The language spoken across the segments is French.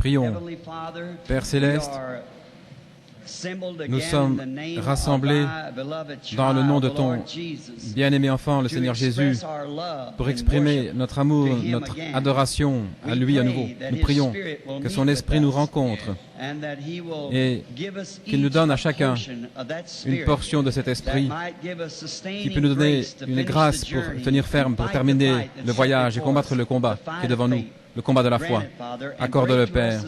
Prions. Père Céleste, nous sommes rassemblés dans le nom de ton bien-aimé enfant, le Seigneur Jésus, pour exprimer notre amour, notre adoration à lui à nouveau. Nous prions que son esprit nous rencontre et qu'il nous donne à chacun une portion de cet esprit qui peut nous donner une grâce pour tenir ferme, pour terminer le voyage et combattre le combat qui est devant nous. Le combat de la foi. Accorde-le, Père,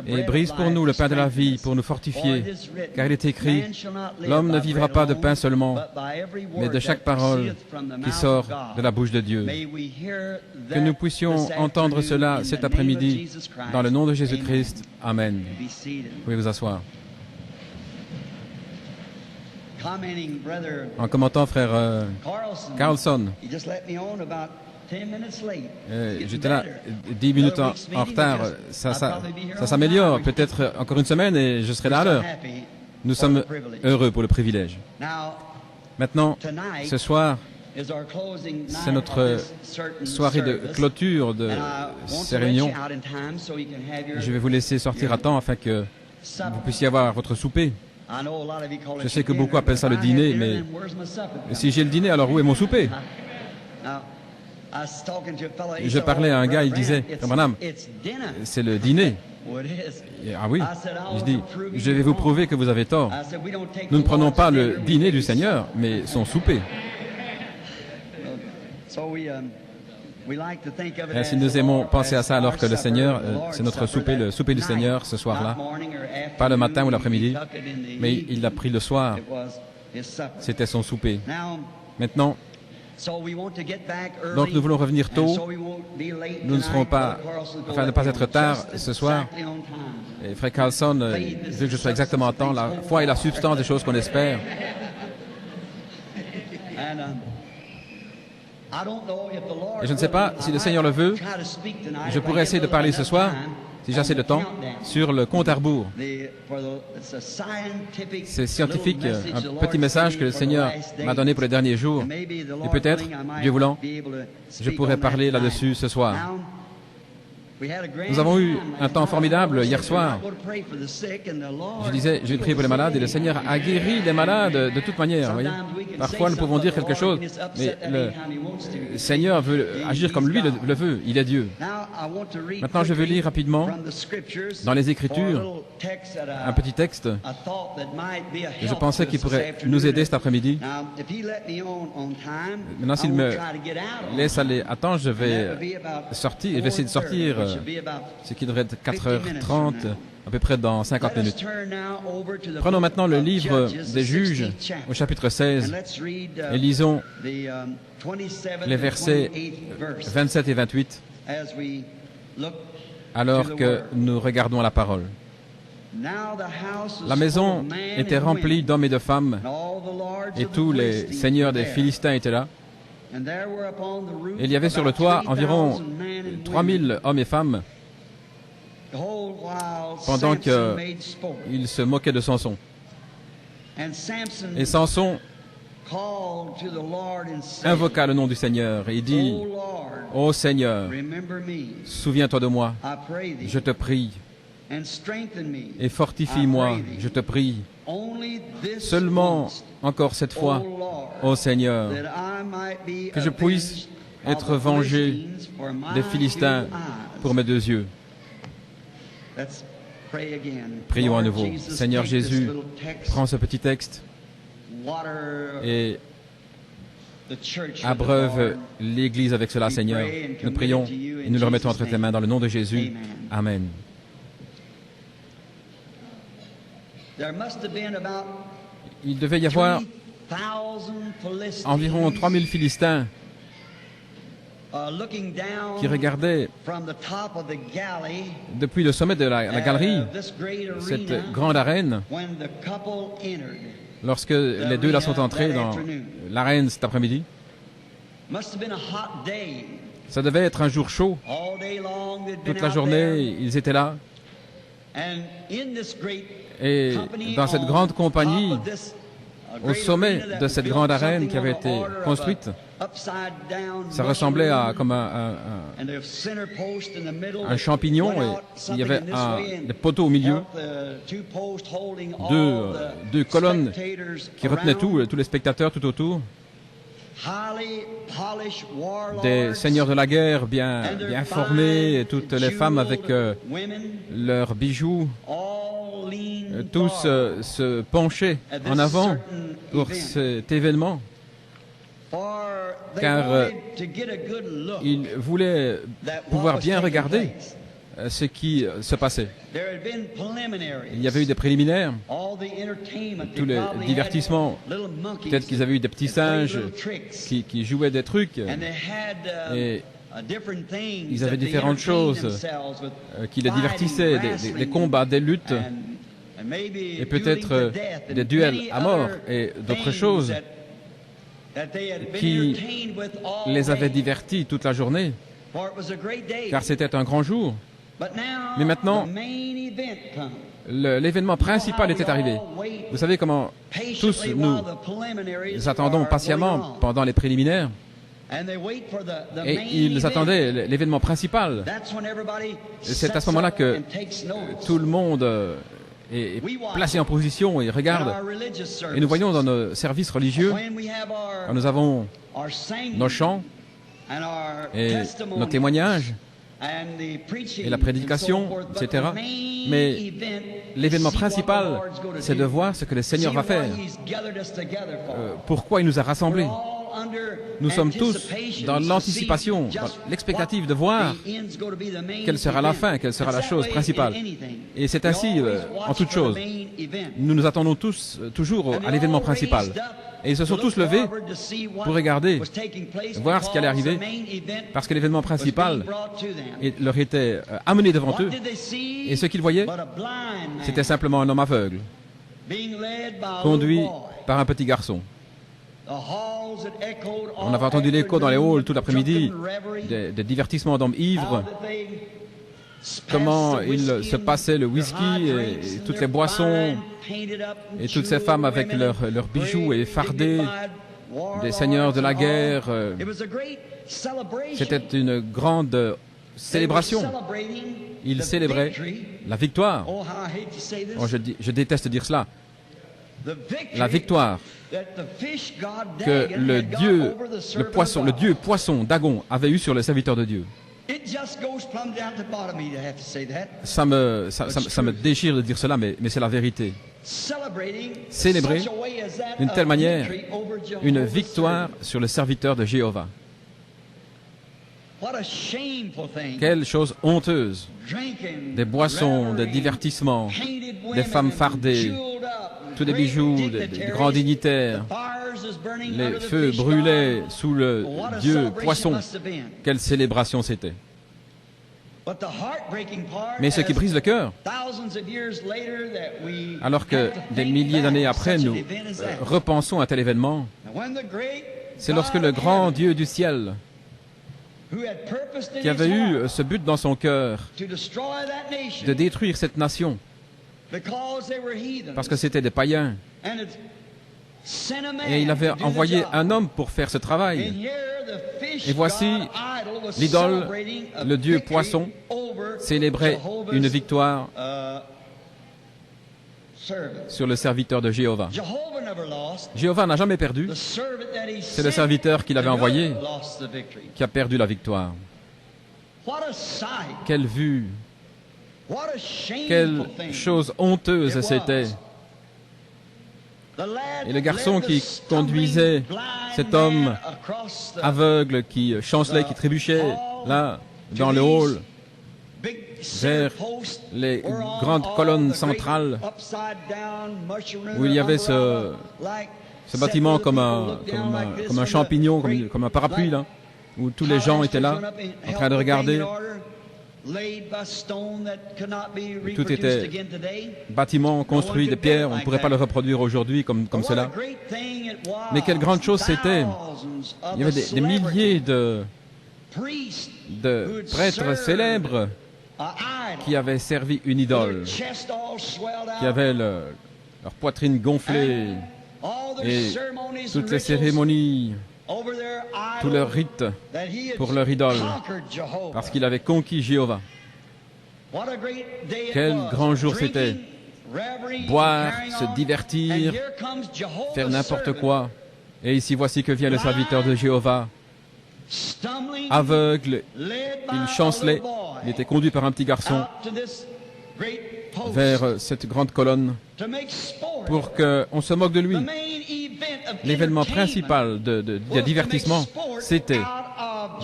et brise pour nous le pain de la vie pour nous fortifier, car il est écrit, l'homme ne vivra pas de pain seulement, mais de chaque parole qui sort de la bouche de Dieu. Que nous puissions entendre cela cet après-midi, dans le nom de Jésus-Christ. Amen. Vous pouvez vous asseoir. En commentant, frère Carlson, j'étais là 10 minutes en retard. Ça s'améliore. Peut-être encore une semaine et je serai là à l'heure. Nous sommes heureux pour le privilège. Maintenant, ce soir, c'est notre soirée de clôture de ces réunions. Je vais vous laisser sortir à temps afin que vous puissiez avoir votre souper. Je sais que beaucoup appellent ça le dîner, mais si j'ai le dîner, alors où est mon souper? Je parlais à un gars, il disait, Madame, c'est le dîner. Ah oui, je dis, je vais vous prouver que vous avez tort. Nous ne prenons pas le dîner du Seigneur, mais son souper. Ainsi, nous aimons penser à ça alors que le Seigneur, c'est notre souper, le souper du Seigneur ce soir-là. Pas le matin ou l'après-midi, mais il l'a pris le soir. C'était son souper. Maintenant, donc nous voulons revenir tôt. Nous ne serons pas, afin de ne pas être tard ce soir. Et frère Carlson veut que je sois exactement à temps. La foi est la substance des choses qu'on espère. Et je ne sais pas si le Seigneur le veut. Je pourrais essayer de parler ce soir, si j'ai assez de temps, sur le compte à rebours. C'est scientifique, un petit message que le Seigneur m'a donné pour les derniers jours. Et peut-être, Dieu voulant, je pourrais parler là-dessus ce soir. Nous avons eu un temps formidable hier soir. Je disais, je vais prier pour les malades et le Seigneur a guéri les malades de toute manière. Voyez. Parfois, nous pouvons dire quelque chose, mais le Seigneur veut agir comme lui le veut. Il est Dieu. Maintenant, je veux lire rapidement dans les Écritures un petit texte. Je pensais qu'il pourrait nous aider cet après-midi. Maintenant, s'il me laisse aller à temps, je vais sortir. Je vais essayer de sortir. Ce qui devrait être 4h30, à peu près dans 50 minutes. Prenons maintenant le livre des Juges, au chapitre 16, et lisons les versets 27 et 28, alors que nous regardons la parole. La maison était remplie d'hommes et de femmes, et tous les seigneurs des Philistins étaient là. Et il y avait sur le toit environ 3000 hommes et femmes pendant qu'ils se moquaient de Samson. Et Samson invoqua le nom du Seigneur et dit, « Ô Seigneur, souviens-toi de moi, je te prie, et fortifie-moi, je te prie, seulement encore cette fois, ô Seigneur, que je puisse être vengé des Philistins pour mes 2 yeux. » Prions à nouveau. Seigneur Jésus, prends ce petit texte et abreuve l'Église avec cela, Seigneur. Nous prions et nous le remettons entre tes mains dans le nom de Jésus. Amen. Il devait y avoir environ 3000 Philistins qui regardaient depuis le sommet de la galerie, cette grande arène, lorsque les deux là sont entrés dans l'arène cet après-midi. Ça devait être un jour chaud. Toute la journée, ils étaient là. Et dans cette grande compagnie, au sommet de cette grande arène qui avait été construite, Ça ressemblait à comme un champignon et il y avait des poteaux au milieu, deux colonnes qui retenaient tous les spectateurs tout autour. Des seigneurs de la guerre bien formés, et toutes les femmes avec leurs bijoux, tous se penchaient en avant pour cet événement, car ils voulaient pouvoir bien regarder ce qui se passait. Il y avait eu des préliminaires, tous les divertissements. Peut-être qu'ils avaient eu des petits singes qui jouaient des trucs. Et ils avaient différentes choses qui les divertissaient, des combats, des luttes, et peut-être des duels à mort et d'autres choses qui les avaient divertis toute la journée, car c'était un grand jour. Mais maintenant, l'événement principal était arrivé. Vous savez comment tous nous attendons patiemment pendant les préliminaires, et ils attendaient l'événement principal. C'est à ce moment-là que tout le monde est placé en position et regarde. Et nous voyons dans nos services religieux, quand nous avons nos chants et nos témoignages, et la prédication, etc. Mais l'événement principal, c'est de voir ce que le Seigneur va faire. Pourquoi il nous a rassemblés. Nous sommes tous dans l'anticipation, dans l'expectative de voir quelle sera la fin, quelle sera la chose principale. Et c'est ainsi en toute chose. Nous nous attendons tous toujours à l'événement principal. Et ils se sont tous levés pour regarder, voir ce qui allait arriver, parce que l'événement principal leur était amené devant eux. Et ce qu'ils voyaient, c'était simplement un homme aveugle, conduit par un petit garçon. On avait entendu l'écho dans les halls tout l'après-midi des divertissements d'hommes ivres, comment il se passait le whisky et toutes les boissons, et toutes ces femmes avec leurs bijoux et fardés, des seigneurs de la guerre. C'était une grande célébration. Ils célébraient la victoire. Oh, je déteste dire cela. La victoire que le dieu poisson Dagon avait eu sur les serviteurs de Dieu. Ça me déchire de dire cela, mais c'est la vérité. Célébrer d'une telle manière une victoire sur le serviteur de Jéhovah. Quelle chose honteuse! Des boissons, des divertissements, des femmes fardées, tous des bijoux, des grands dignitaires. Les feux brûlaient sous le dieu poisson. Quelle célébration c'était! Mais ce qui brise le cœur, alors que des milliers d'années après, nous repensons à tel événement, c'est lorsque le grand Dieu du ciel, qui avait eu ce but dans son cœur, de détruire cette nation, parce que c'était des païens, et il avait envoyé un homme pour faire ce travail. Et voici, l'idole, le dieu poisson, célébrait une victoire sur le serviteur de Jéhovah. Jéhovah n'a jamais perdu. C'est le serviteur qu'il avait envoyé qui a perdu la victoire. Quelle vue! Quelle chose honteuse c'était! Et le garçon qui conduisait cet homme aveugle qui chancelait, qui trébuchait là, dans le hall, vers les grandes colonnes centrales où il y avait ce bâtiment comme un champignon, comme un parapluie là, où tous les gens étaient là, en train de regarder. Tout était bâtiment construit de pierres, on ne pourrait pas le reproduire aujourd'hui comme cela. Mais quelle grande chose c'était! Il y avait des milliers de prêtres célèbres qui avaient servi une idole, qui avaient leur poitrine gonflée, et toutes les cérémonies tout leur rite pour leur idole, parce qu'il avait conquis Jéhovah. Quel grand jour c'était! Boire, se divertir, faire n'importe quoi. Et ici, voici que vient le serviteur de Jéhovah. Aveugle, il chancelait, il était conduit par un petit garçon vers cette grande colonne pour qu'on se moque de lui. L'événement principal de divertissement, c'était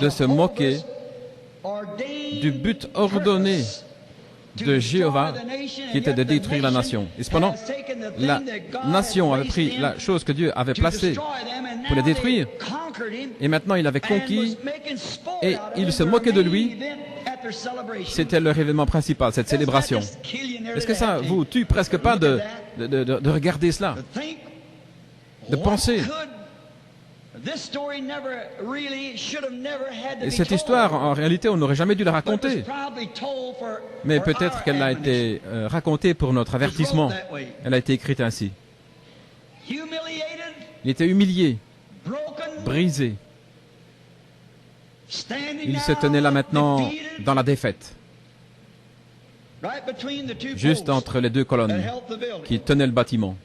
de se moquer du but ordonné de Jéhovah, qui était de détruire la nation. Et cependant, la nation avait pris la chose que Dieu avait placée pour les détruire, et maintenant il avait conquis, et il se moquait de lui. C'était leur événement principal, cette célébration. Est-ce que ça vous tue presque pas de regarder cela, de penser? Et cette histoire, en réalité, on n'aurait jamais dû la raconter. Mais peut-être qu'elle a été racontée pour notre avertissement. Elle a été écrite ainsi. Il était humilié, brisé. Il se tenait là maintenant dans la défaite, juste entre les deux colonnes qui tenaient le bâtiment.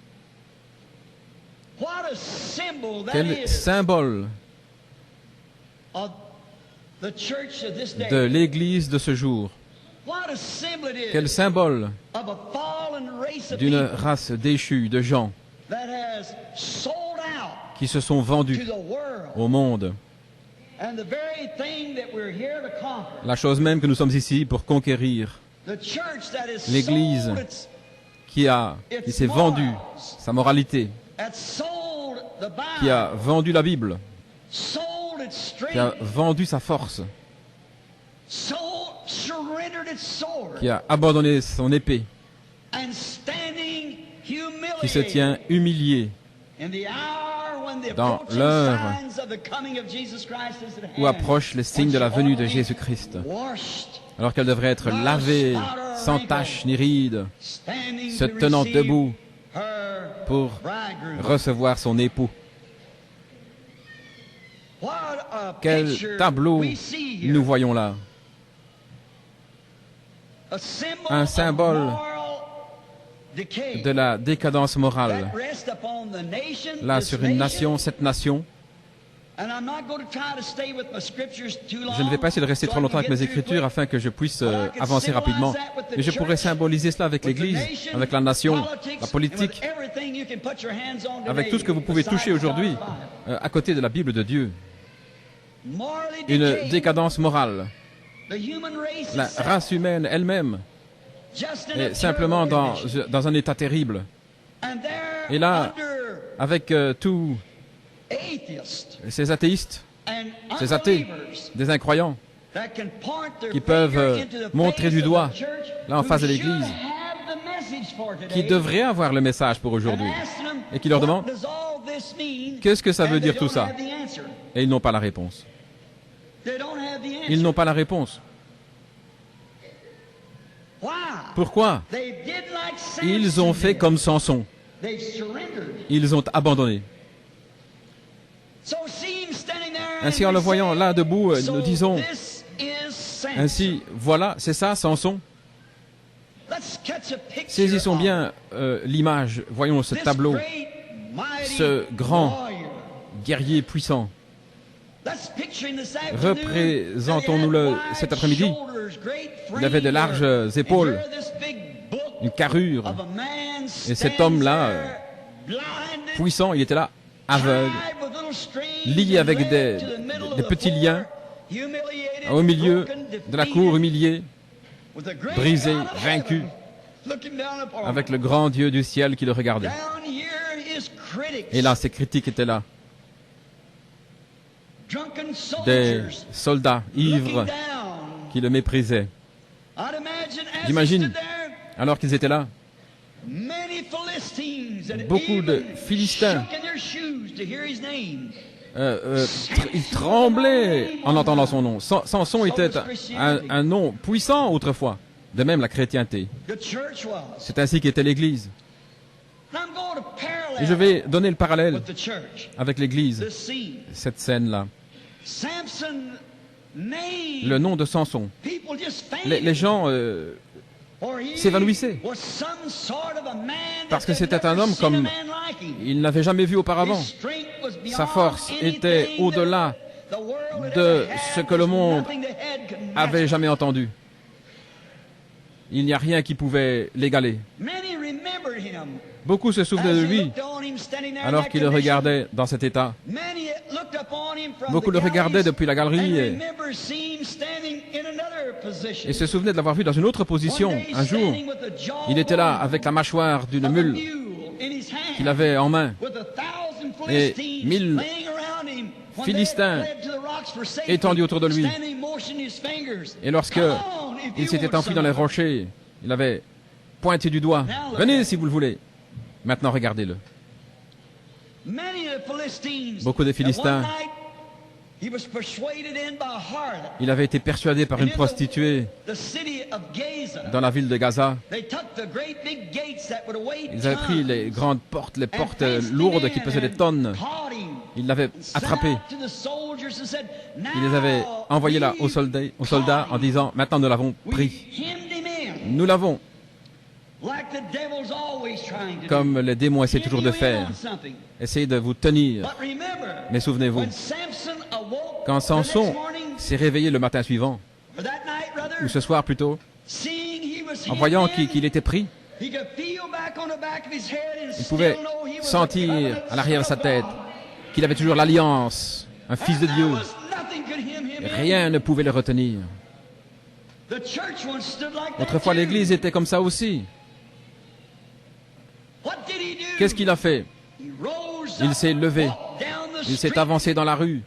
Quel symbole de l'Église de ce jour. Quel symbole d'une race déchue de gens qui se sont vendus au monde. La chose même que nous sommes ici pour conquérir. L'Église qui s'est vendue sa moralité, qui a vendu la Bible, qui a vendu sa force, qui a abandonné son épée, qui se tient humilié dans l'heure où approchent les signes de la venue de Jésus-Christ, alors qu'elle devrait être lavée, sans tache ni ride, se tenant debout pour recevoir son époux. Quel tableau nous voyons là! Un symbole de la décadence morale, là sur une nation, cette nation. Je ne vais pas essayer de rester trop longtemps avec mes écritures afin que je puisse avancer rapidement. Mais je pourrais symboliser cela avec l'Église, avec la nation, la politique, avec tout ce que vous pouvez toucher aujourd'hui à côté de la Bible de Dieu. Une décadence morale. La race humaine elle-même est simplement dans un état terrible. Et là, avec tous ces athéistes, ces athées, des incroyants, qui peuvent montrer du doigt, là en face de l'Église, qui devraient avoir le message pour aujourd'hui, et qui leur demandent « Qu'est-ce que ça veut dire tout ça ?» Et ils n'ont pas la réponse. Ils n'ont pas la réponse. Pourquoi? Ils ont fait comme Samson. Ils ont abandonné. Ainsi, en le voyant là debout, nous disons, ainsi, voilà, c'est ça, Samson. Saisissons bien l'image, voyons ce tableau, ce grand guerrier puissant. Représentons-nous-le cet après-midi. Il avait de larges épaules, une carrure, et cet homme-là, puissant, il était là, aveugle, lié avec des petits liens, au milieu de la cour, humilié, brisé, vaincu, avec le grand Dieu du ciel qui le regardait. Et là, ses critiques étaient là. Des soldats ivres qui le méprisaient. J'imagine, alors qu'ils étaient là, beaucoup de Philistins, ils tremblaient en entendant son nom. Samson était un nom puissant autrefois, de même la chrétienté. C'est ainsi qu'était l'Église. Et je vais donner le parallèle avec l'Église, cette scène-là. Le nom de Samson. Les gens s'évanouissaient parce que c'était un homme comme ils n'avaient jamais vu auparavant. Sa force était au-delà de ce que le monde avait jamais entendu. Il n'y a rien qui pouvait l'égaler. Beaucoup se souvenaient de lui alors qu'ils le regardaient dans cet état. Beaucoup le regardaient depuis la galerie et se souvenaient de l'avoir vu dans une autre position. Un jour, il était là avec la mâchoire d'une mule qu'il avait en main et 1000 Philistins étendus autour de lui. Et lorsque il s'était enfui dans les rochers, il avait pointé du doigt. « Venez si vous le voulez. » Maintenant, regardez-le. Beaucoup de Philistins, il avait été persuadé par une prostituée dans la ville de Gaza. Ils avaient pris les grandes portes, les portes lourdes qui pesaient des tonnes. Ils l'avaient attrapé. Ils les avaient envoyés là aux soldats en disant « Maintenant, nous l'avons pris. Nous l'avons. » Comme les démons essaient toujours de faire. Essayez de vous tenir. Mais souvenez-vous, quand Samson s'est réveillé le matin suivant, ou ce soir plutôt, en voyant qu'il était pris, il pouvait sentir à l'arrière de sa tête qu'il avait toujours l'alliance, un fils de Dieu. Rien ne pouvait le retenir. Autrefois, l'Église était comme ça aussi. Qu'est-ce qu'il a fait? Il s'est levé, il s'est avancé dans la rue,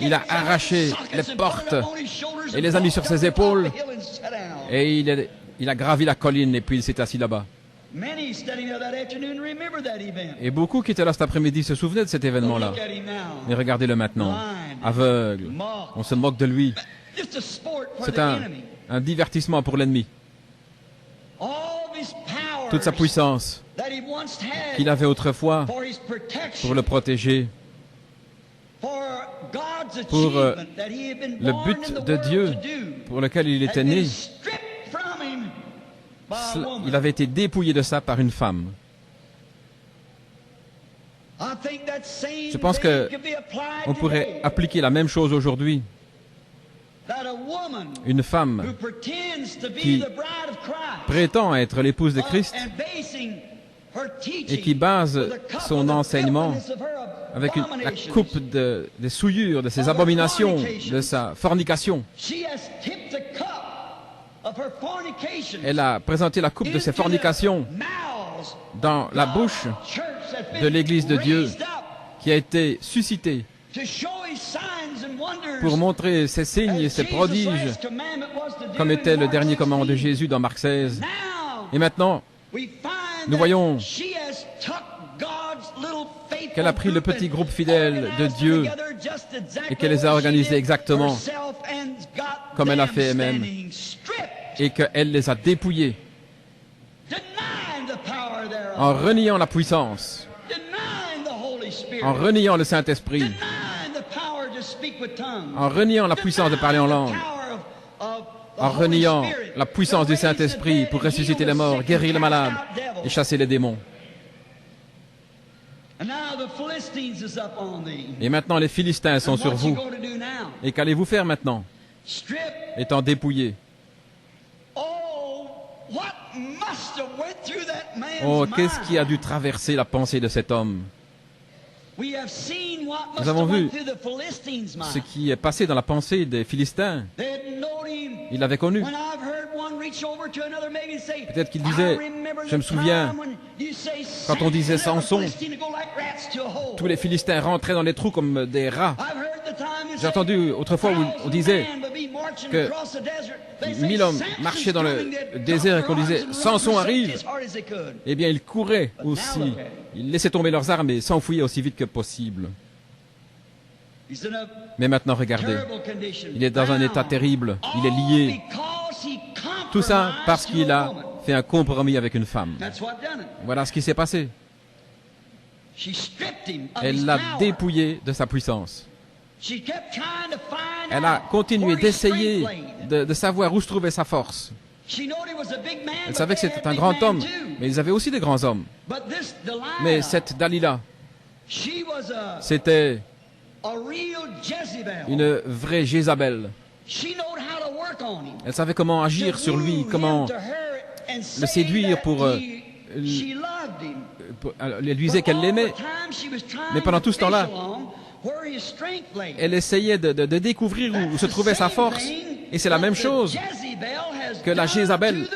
il a arraché les portes et les a mis sur ses épaules et il a gravi la colline et puis il s'est assis là-bas. Et beaucoup qui étaient là cet après-midi se souvenaient de cet événement-là. Mais regardez-le maintenant, aveugle, on se moque de lui. C'est un divertissement pour l'ennemi. Toute sa puissance qu'il avait autrefois pour le protéger, pour le but de Dieu pour lequel il était né, il avait été dépouillé de ça par une femme. Je pense qu'on pourrait appliquer la même chose aujourd'hui. Une femme qui prétend être l'épouse de Christ et qui base son enseignement avec la coupe des souillures, de ses abominations, de sa fornication. Elle a présenté la coupe de ses fornications dans la bouche de l'Église de Dieu qui a été suscitée pour montrer ses signes et ses prodiges comme était le dernier commandement de Jésus dans Marc 16. Et maintenant, nous voyons qu'elle a pris le petit groupe fidèle de Dieu et qu'elle les a organisés exactement comme elle a fait elle-même et qu'elle les a dépouillés en reniant la puissance, en reniant le Saint-Esprit, en reniant la puissance de parler en langue, en reniant la puissance du Saint-Esprit pour ressusciter les morts, guérir les malades et chasser les démons. Et maintenant, les Philistins sont sur vous. Et qu'allez-vous faire maintenant, étant dépouillés? Oh, qu'est-ce qui a dû traverser la pensée de cet homme? Nous avons vu ce qui est passé dans la pensée des Philistins. Ils l'avaient connu. Peut-être qu'il disait, je me souviens, quand on disait Samson, tous les Philistins rentraient dans les trous comme des rats. J'ai entendu autrefois où on disait que 1000 hommes marchaient dans le désert et qu'on disait Samson arrive. Eh bien, ils couraient aussi. Ils laissaient tomber leurs armes et s'enfuyaient aussi vite que possible. Mais maintenant, regardez. Il est dans un état terrible. Il est lié. Tout ça parce qu'il a fait un compromis avec une femme. Voilà ce qui s'est passé. Elle l'a dépouillé de sa puissance. Elle a continué d'essayer de savoir où se trouvait sa force. Elle savait que c'était un grand homme, mais ils avaient aussi des grands hommes. Mais cette Dalila, c'était une vraie Jézabel. Elle savait comment agir sur lui, comment le séduire pour elle lui disait qu'elle l'aimait. Mais pendant tout ce temps-là, elle essayait de découvrir où se trouvait sa force. Et c'est la même chose que la Jézabel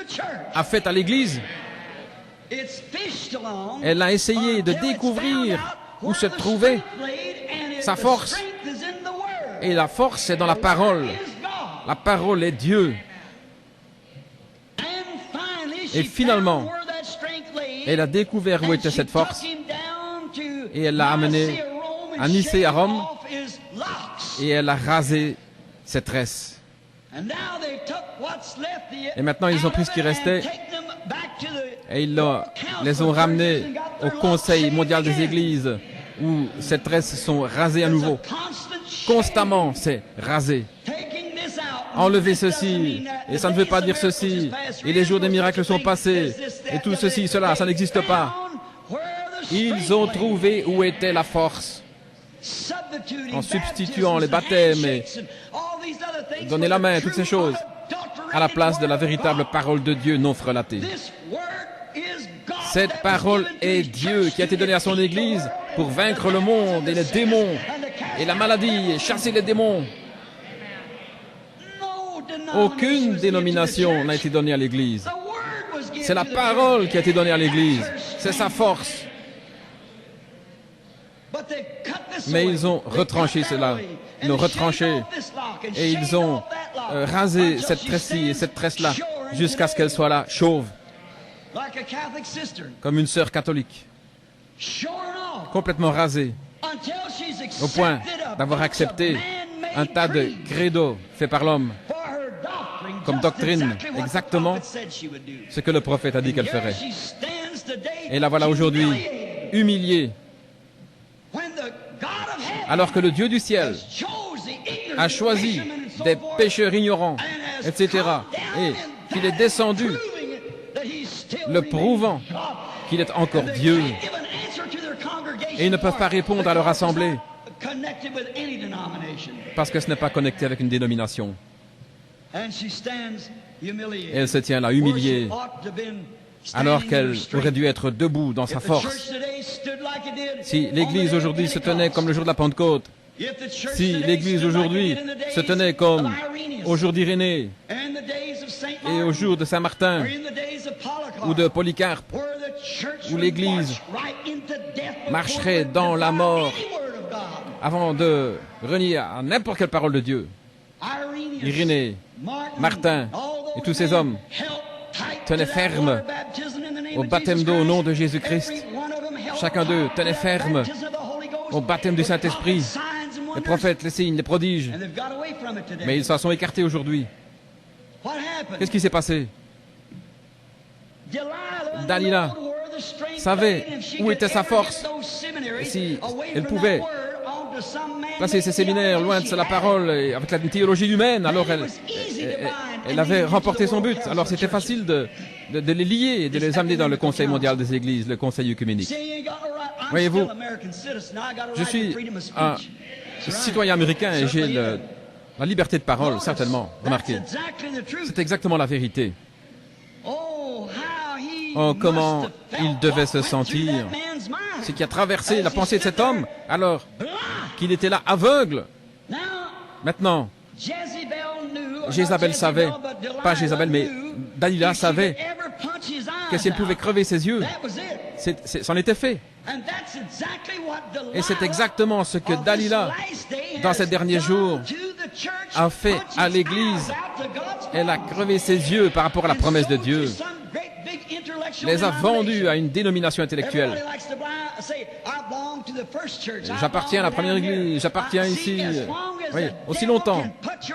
a faite à l'Église. Elle a essayé de découvrir où se trouvait sa force. Et la force est dans la parole. La parole est Dieu. Et finalement, elle a découvert où était cette force. Et elle l'a amené à Nicée, à Rome. Et elle a rasé ses tresses. Et maintenant, ils ont pris ce qui restait. Et ils les ont ramenés au Conseil mondial des Églises, où ces tresses sont rasées à nouveau. Constamment, c'est rasé. Enlevez ceci, et ça ne veut pas dire ceci, et les jours des miracles sont passés, et tout ceci, cela, ça n'existe pas. Ils ont trouvé où était la force, en substituant les baptêmes et donner la main, toutes ces choses, à la place de la véritable parole de Dieu non frelatée. Cette parole est Dieu qui a été donnée à son Église pour vaincre le monde et les démons et la maladie et chasser les démons. Aucune dénomination n'a été donnée à l'Église. C'est la parole qui a été donnée à l'Église. C'est sa force. Mais ils ont retranché cela. Ils l'ont retranché. Et ils ont rasé cette tresse-ci et cette tresse-là jusqu'à ce qu'elle soit là, chauve. Comme une sœur catholique. Complètement rasée. Au point d'avoir accepté un tas de credos faits par l'homme. Comme doctrine, exactement ce que le prophète a dit qu'elle ferait. Et la voilà aujourd'hui, humiliée, alors que le Dieu du ciel a choisi des pécheurs ignorants, etc., et qu'il est descendu, le prouvant qu'il est encore Dieu. Et ils ne peuvent pas répondre à leur assemblée, parce que ce n'est pas connecté avec une dénomination. Et elle se tient là, humiliée, alors qu'elle aurait dû être debout dans sa force. Si l'Église aujourd'hui se tenait comme le jour de la Pentecôte, si l'Église aujourd'hui se tenait comme au jour d'Irénée et au jour de Saint-Martin ou de Polycarpe, où l'Église marcherait dans la mort avant de renier à n'importe quelle parole de Dieu, Irénée, Martin et tous ces hommes tenaient ferme au baptême d'eau au nom de Jésus-Christ. Chacun d'eux tenait ferme au baptême du Saint-Esprit. Les prophètes, les signes, les prodiges. Mais ils s'en sont écartés aujourd'hui. Qu'est-ce qui s'est passé? Dalila savait où était sa force. Et si elle pouvait placer ses séminaires loin de la parole et avec la théologie humaine, alors elle avait remporté son but. Alors c'était facile de les lier et de les amener dans le Conseil mondial des Églises, le Conseil œcuménique. Voyez-vous, je suis un citoyen américain et j'ai la liberté de parole, certainement, remarquez. C'est exactement la vérité. Oh, comment il devait se sentir. Ce qui a traversé la pensée de cet homme, alors qu'il était là aveugle. Maintenant, Jézabel savait, pas Jézabel, mais Dalila savait que si elle pouvait crever ses yeux, c'en était fait. Et c'est exactement ce que Dalila, dans ces derniers jours, a fait à l'Église. Elle a crevé ses yeux par rapport à la promesse de Dieu. Les a vendus à une dénomination intellectuelle. J'appartiens à la première église, j'appartiens ici. Oui, aussi longtemps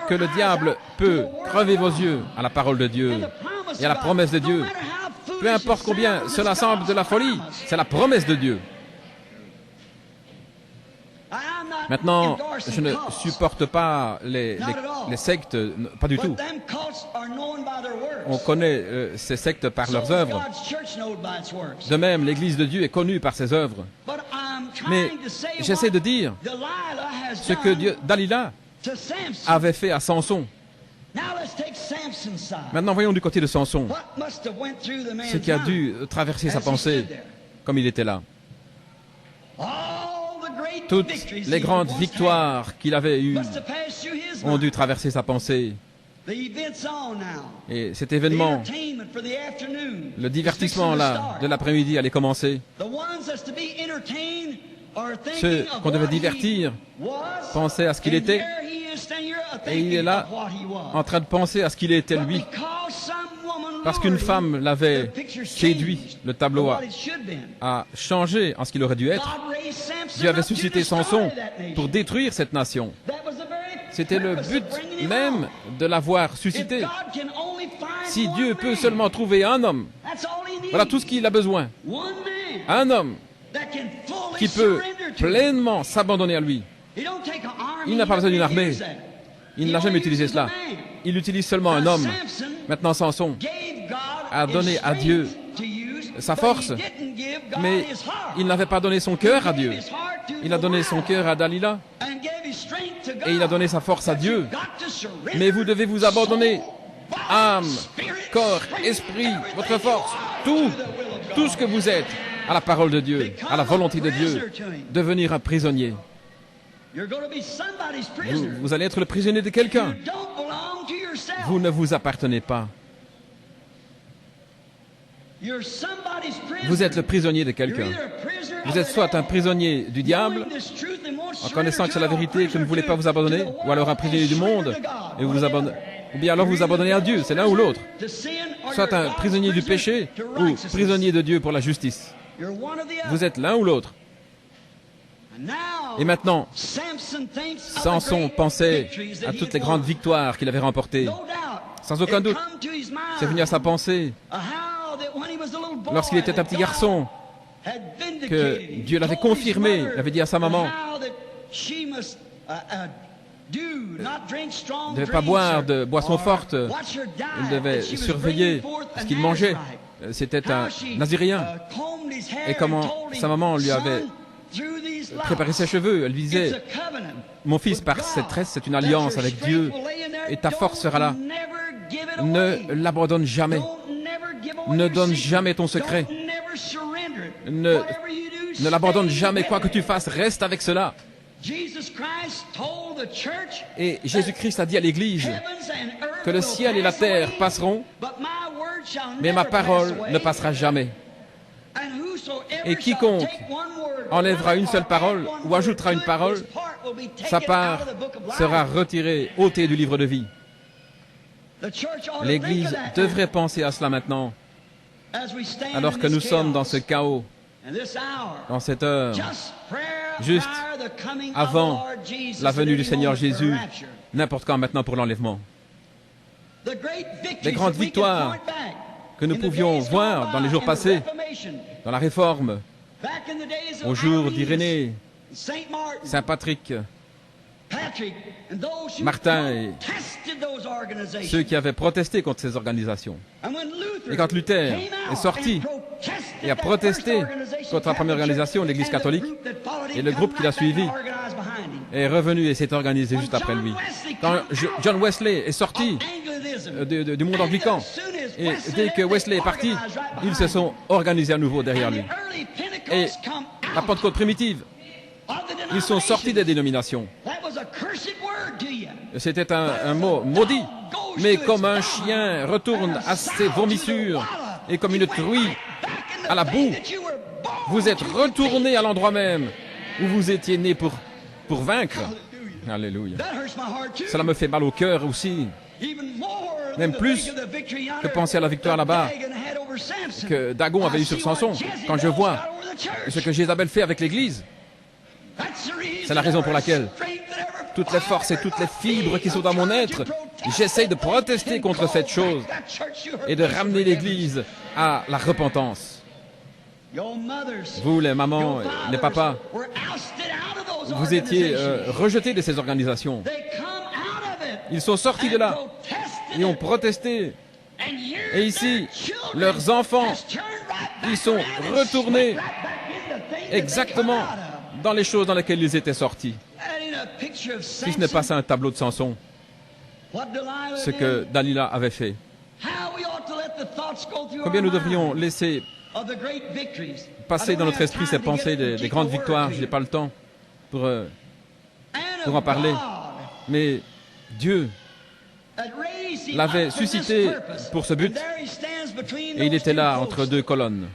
que le diable peut crever vos yeux à la parole de Dieu et à la promesse de Dieu, peu importe combien cela semble de la folie, c'est la promesse de Dieu. Maintenant, je ne supporte pas les sectes, pas du tout. On connaît ces sectes par leurs œuvres. De même, l'Église de Dieu est connue par ses œuvres. Mais j'essaie de dire ce que Dalila avait fait à Samson. Maintenant, voyons du côté de Samson, ce qui a dû traverser sa pensée, comme il était là. Toutes les grandes victoires qu'il avait eues ont dû traverser sa pensée. Et cet événement, le divertissement là de l'après-midi allait commencer. Ceux qu'on devait divertir pensaient à ce qu'il était, et il est là en train de penser à ce qu'il était lui. Parce qu'une femme l'avait séduit, le tableau a changé en ce qu'il aurait dû être. Dieu avait suscité Samson pour détruire cette nation. C'était le but même de l'avoir suscité. Si Dieu peut seulement trouver un homme, voilà tout ce qu'il a besoin. Un homme qui peut pleinement s'abandonner à lui. Il n'a pas besoin d'une armée. Il n'a jamais utilisé cela. Il utilise seulement un homme. Maintenant, Samson a donné à Dieu sa force, mais il n'avait pas donné son cœur à Dieu. Il a donné son cœur à Dalila, et il a donné sa force à Dieu. Mais vous devez vous abandonner, âme, corps, esprit, votre force, tout ce que vous êtes, à la parole de Dieu, à la volonté de Dieu, devenir un prisonnier. Vous allez être le prisonnier de quelqu'un. Vous ne vous appartenez pas. Vous êtes le prisonnier de quelqu'un. Vous êtes soit un prisonnier du diable, en connaissant que c'est la vérité et que vous ne voulez pas vous abandonner, ou alors un prisonnier du monde, et vous abandonnez, ou bien alors vous abandonnez à Dieu, c'est l'un ou l'autre. Soit un prisonnier du péché, ou prisonnier de Dieu pour la justice. Vous êtes l'un ou l'autre. Et maintenant, Samson pensait à toutes les grandes victoires qu'il avait remportées. Sans aucun doute, c'est venu à sa pensée, lorsqu'il était un petit garçon, que Dieu l'avait confirmé, il avait dit à sa maman, il ne devait pas boire de boissons fortes, il devait surveiller ce qu'il mangeait. C'était un Nazirien. Et comment sa maman lui avait préparé ses cheveux, elle lui disait, mon fils, par cette tresse, c'est une alliance avec Dieu, et ta force sera là. Ne l'abandonne jamais. Ne donne jamais ton secret. Ne l'abandonne jamais, quoi que tu fasses, reste avec cela. Et Jésus-Christ a dit à l'Église que le ciel et la terre passeront, mais ma parole ne passera jamais. Et quiconque enlèvera une seule parole ou ajoutera une parole, sa part sera retirée, ôtée du livre de vie. L'Église devrait penser à cela maintenant, alors que nous sommes dans ce chaos, dans cette heure, juste avant la venue du Seigneur Jésus, n'importe quand maintenant pour l'enlèvement. Les grandes victoires que nous pouvions voir dans les jours passés, dans la Réforme, au jour d'Irénée, Saint Patrick, Martin et ceux qui avaient protesté contre ces organisations. Et quand Luther est sorti et a protesté contre la première organisation, l'Église catholique, et le groupe qui l'a suivi est revenu et s'est organisé juste après lui. Quand John Wesley est sorti du monde anglican, et dès que Wesley est parti, ils se sont organisés à nouveau derrière lui. Et la Pentecôte primitive, ils sont sortis des dénominations. C'était un mot maudit, mais comme un chien retourne à ses vomissures et comme une truie à la boue, vous êtes retourné à l'endroit même où vous étiez né pour vaincre. Alléluia. Cela me fait mal au cœur aussi. Même plus que penser à la victoire là-bas que Dagon avait eu sur Samson. Quand je vois ce que Jézabel fait avec l'Église, c'est la raison pour laquelle toutes les forces et toutes les fibres qui sont dans mon être, j'essaie de protester contre cette chose et de ramener l'Église à la repentance. Vous, les mamans, les papas, vous étiez rejetés de ces organisations. Ils sont sortis de là et ont protesté. Et ici, leurs enfants, ils sont retournés exactement dans les choses dans lesquelles ils étaient sortis. Si ce n'est pas ça un tableau de Samson, ce que Dalila avait fait. Combien nous devrions laisser passer dans notre esprit ces pensées des grandes victoires. Je n'ai pas le temps pour en parler. Mais Dieu l'avait suscité pour ce but. Et il était là entre deux colonnes,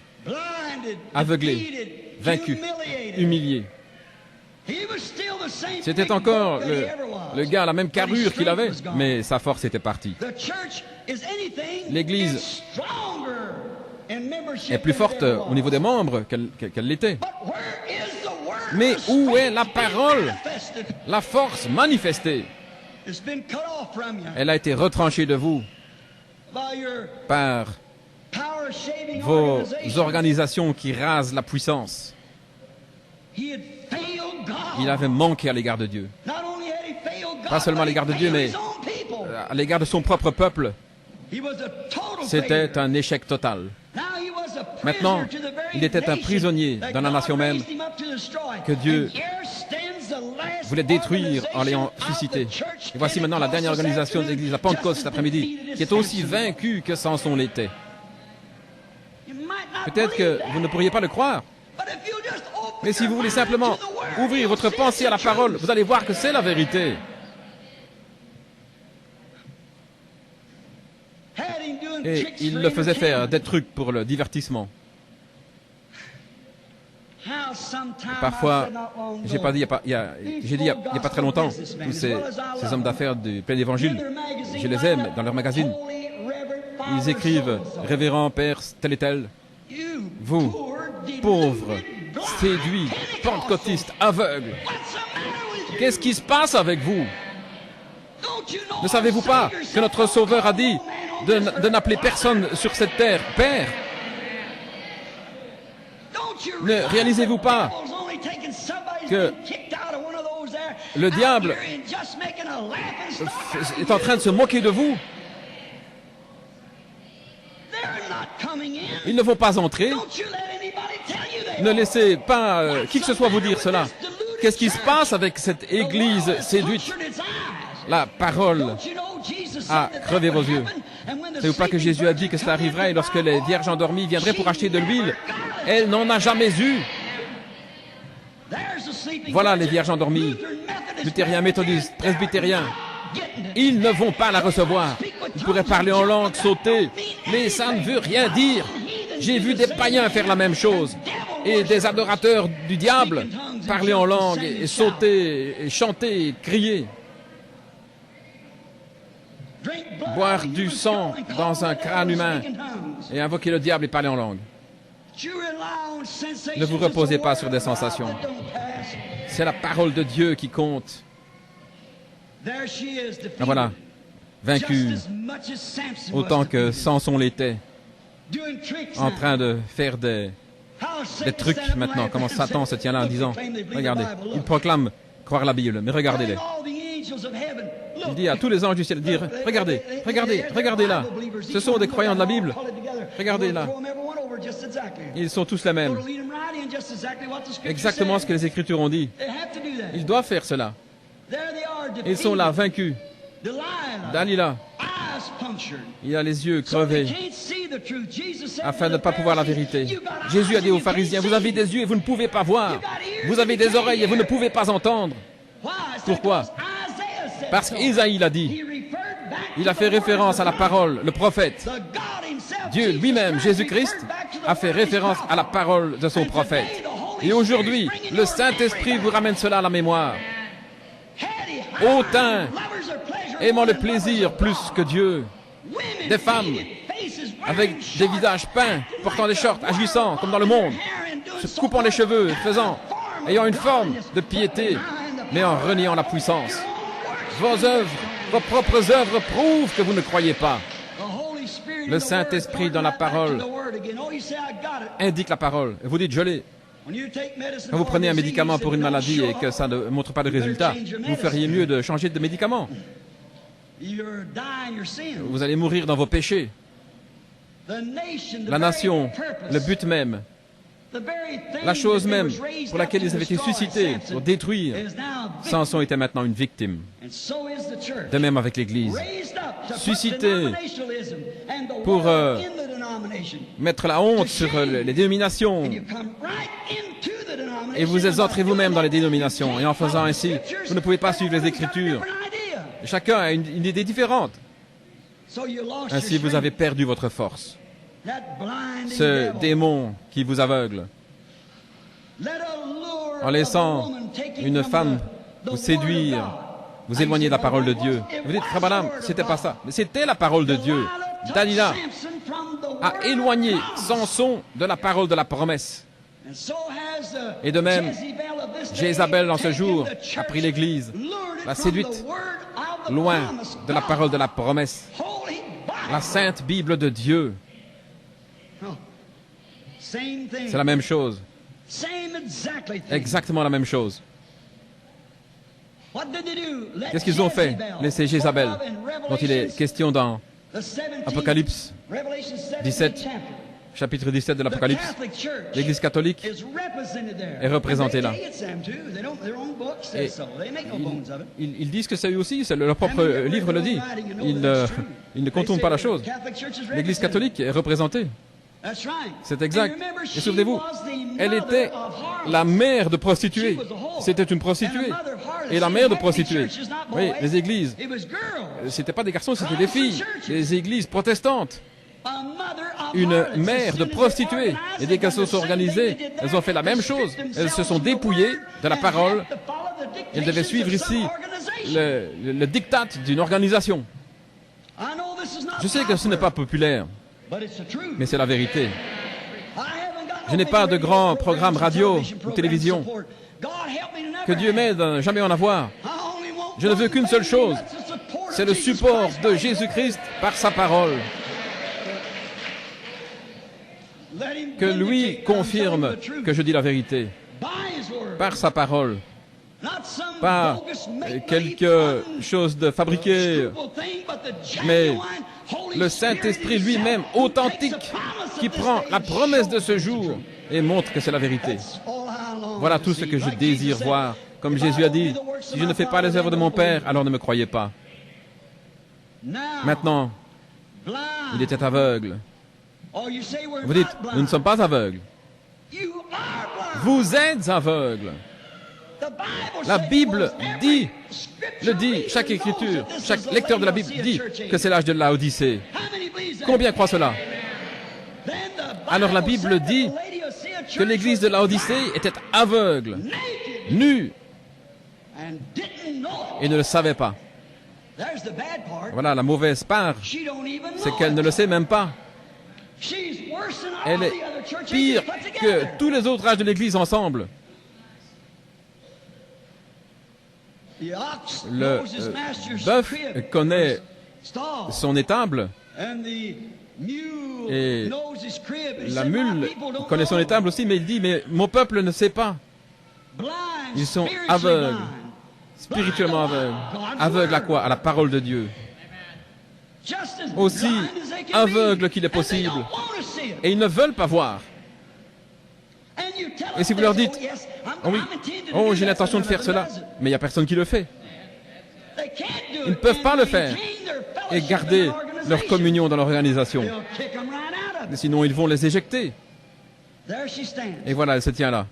aveuglé, vaincu, humilié. C'était encore le gars à la même carrure qu'il avait, mais sa force était partie. L'Église est plus forte au niveau des membres qu'elle l'était. Mais où est la parole, la force manifestée? Elle a été retranchée de vous par vos organisations qui rasent la puissance. Il avait manqué à l'égard de Dieu. Pas seulement à l'égard de Dieu, mais à l'égard de son propre peuple. C'était un échec total. Maintenant, il était un prisonnier dans la nation même que Dieu voulait détruire en l'ayant suscité. Et voici maintenant la dernière organisation de l'Église, la Pentecôte cet après-midi, qui est aussi vaincue que Samson l'était. Peut-être que vous ne pourriez pas le croire, mais si vous voulez simplement ouvrir votre pensée à la parole, vous allez voir que c'est la vérité. Et il le faisait faire des trucs pour le divertissement. Parfois, j'ai dit il n'y a pas très longtemps, tous ces hommes d'affaires du plein évangile, je les aime dans leur magazine. Ils écrivent « Révérend Père tel et tel, vous, pauvres, séduits, pentecôtistes, aveugles, qu'est-ce qui se passe avec vous? Ne savez-vous pas que notre Sauveur a dit de n'appeler personne sur cette terre Père? Ne réalisez-vous pas que le diable est en train de se moquer de vous? Ils ne vont pas entrer. Ne laissez pas qui que ce soit vous dire cela. Qu'est-ce qui se passe avec cette église séduite? La parole a crevé vos yeux. Ne savez-vous pas que Jésus a dit que cela arriverait lorsque les vierges endormies viendraient pour acheter de l'huile? Elle n'en a jamais eu. Voilà les vierges endormies, luthériens, méthodistes, presbytériens. Ils ne vont pas la recevoir. Ils pourraient parler en langue, sauter, mais ça ne veut rien dire. J'ai vu des païens faire la même chose. Et des adorateurs du diable parler en langue et sauter, et chanter, et crier. Boire du sang dans un crâne humain et invoquer le diable et parler en langue. Ne vous reposez pas sur des sensations. C'est la parole de Dieu qui compte. Ah, voilà, vaincu autant que Samson l'était, en train de faire des trucs maintenant, comment Satan se tient là en disant, regardez, il proclame croire la Bible, mais regardez-les. Il dit à tous les anges du ciel, dire, regardez, regardez, regardez là, ce sont des croyants de la Bible, regardez là. Ils sont tous les mêmes. Exactement ce que les Écritures ont dit. Ils doivent faire cela. Ils sont là, vaincus. Dalila, il a les yeux crevés afin de ne pas pouvoir la vérité. Jésus a dit aux pharisiens, vous avez des yeux et vous ne pouvez pas voir. Vous avez des oreilles et vous ne pouvez pas entendre. Pourquoi? Parce qu'Isaïe l'a dit. Il a fait référence à la parole, le prophète. Dieu lui-même, Jésus-Christ, a fait référence à la parole de son prophète. Et aujourd'hui, le Saint-Esprit vous ramène cela à la mémoire. Hautains, aimant le plaisir plus que Dieu. Des femmes avec des visages peints, portant des shorts, agissant comme dans le monde, se coupant les cheveux, ayant une forme de piété, mais en reniant la puissance. Vos œuvres, vos propres œuvres prouvent que vous ne croyez pas. Le Saint-Esprit dans la parole indique la parole. Et vous dites, je l'ai. Quand vous prenez un médicament pour une maladie et que ça ne montre pas de résultat, vous feriez mieux de changer de médicament. Vous allez mourir dans vos péchés. La nation, le but même, la chose même pour laquelle ils avaient été suscités, pour détruire, Samson était maintenant une victime. De même avec l'Église. Suscité pour mettre la honte sur les dénominations. Et vous êtes entrés vous-même dans les dénominations. Et en faisant ainsi, vous ne pouvez pas suivre les Écritures. Chacun a une idée différente. Ainsi, vous avez perdu votre force. Ce démon qui vous aveugle. En laissant une femme vous séduire, vous éloigner de la parole de Dieu. Vous dites, Frère Branham, c'était pas ça. Mais c'était la parole de Dieu. Dalila a éloigné Samson de la parole de la promesse. Et de même, Jézabel, en ce jour, a pris l'Église, l'a séduite loin de la parole de la promesse, la sainte Bible de Dieu. C'est la même chose. Exactement la même chose. Qu'est-ce qu'ils ont fait, laisser Jézabel, dont il est question dans Apocalypse 17, chapitre 17 de l'Apocalypse? L'Église catholique est représentée là. Et ils disent que c'est eux aussi, leur propre livre le dit. Ils ne contournent pas la chose. L'Église catholique est représentée. C'est exact. Et souvenez-vous, elle était la mère de prostituées. C'était une prostituée. Et la mère de prostituées. Oui, les églises. C'était pas des garçons, c'était des filles. Les églises protestantes. Une mère de prostituées. Et dès qu'elles se sont organisées, elles ont fait la même chose. Elles se sont dépouillées de la parole. Elles devaient suivre ici le diktat d'une organisation. Je sais que ce n'est pas populaire. Mais c'est la vérité. Je n'ai pas de grands programmes radio ou télévision. Que Dieu m'aide à jamais en avoir. Je ne veux qu'une seule chose. C'est le support de Jésus-Christ par sa parole. Que lui confirme que je dis la vérité. Par sa parole. Pas quelque chose de fabriqué, mais le Saint-Esprit lui-même, authentique, qui prend la promesse de ce jour et montre que c'est la vérité. Voilà tout ce que je désire voir. Comme Jésus a dit, si je ne fais pas les œuvres de mon Père, alors ne me croyez pas. Maintenant, il était aveugle. Vous dites, nous ne sommes pas aveugles. Vous êtes aveugles. La Bible dit, chaque écriture, chaque lecteur de la Bible dit que c'est l'âge de Laodicée. Combien croient cela? Alors la Bible dit que l'église de Laodicée était aveugle, nue, et ne le savait pas. Voilà la mauvaise part, c'est qu'elle ne le sait même pas. Elle est pire que tous les autres âges de l'église ensemble. Le bœuf connaît son étable et la mule connaît son étable aussi, mais il dit, mais mon peuple ne sait pas. Ils sont aveugles, spirituellement aveugles. Aveugles à quoi? À la parole de Dieu. Aussi aveugles qu'il est possible. Et ils ne veulent pas voir. Et si vous leur dites, oh oui, oh j'ai l'intention de faire cela, mais il n'y a personne qui le fait. Ils ne peuvent pas le faire et garder leur communion dans l'organisation. Sinon, ils vont les éjecter. Et voilà, elle se tient là.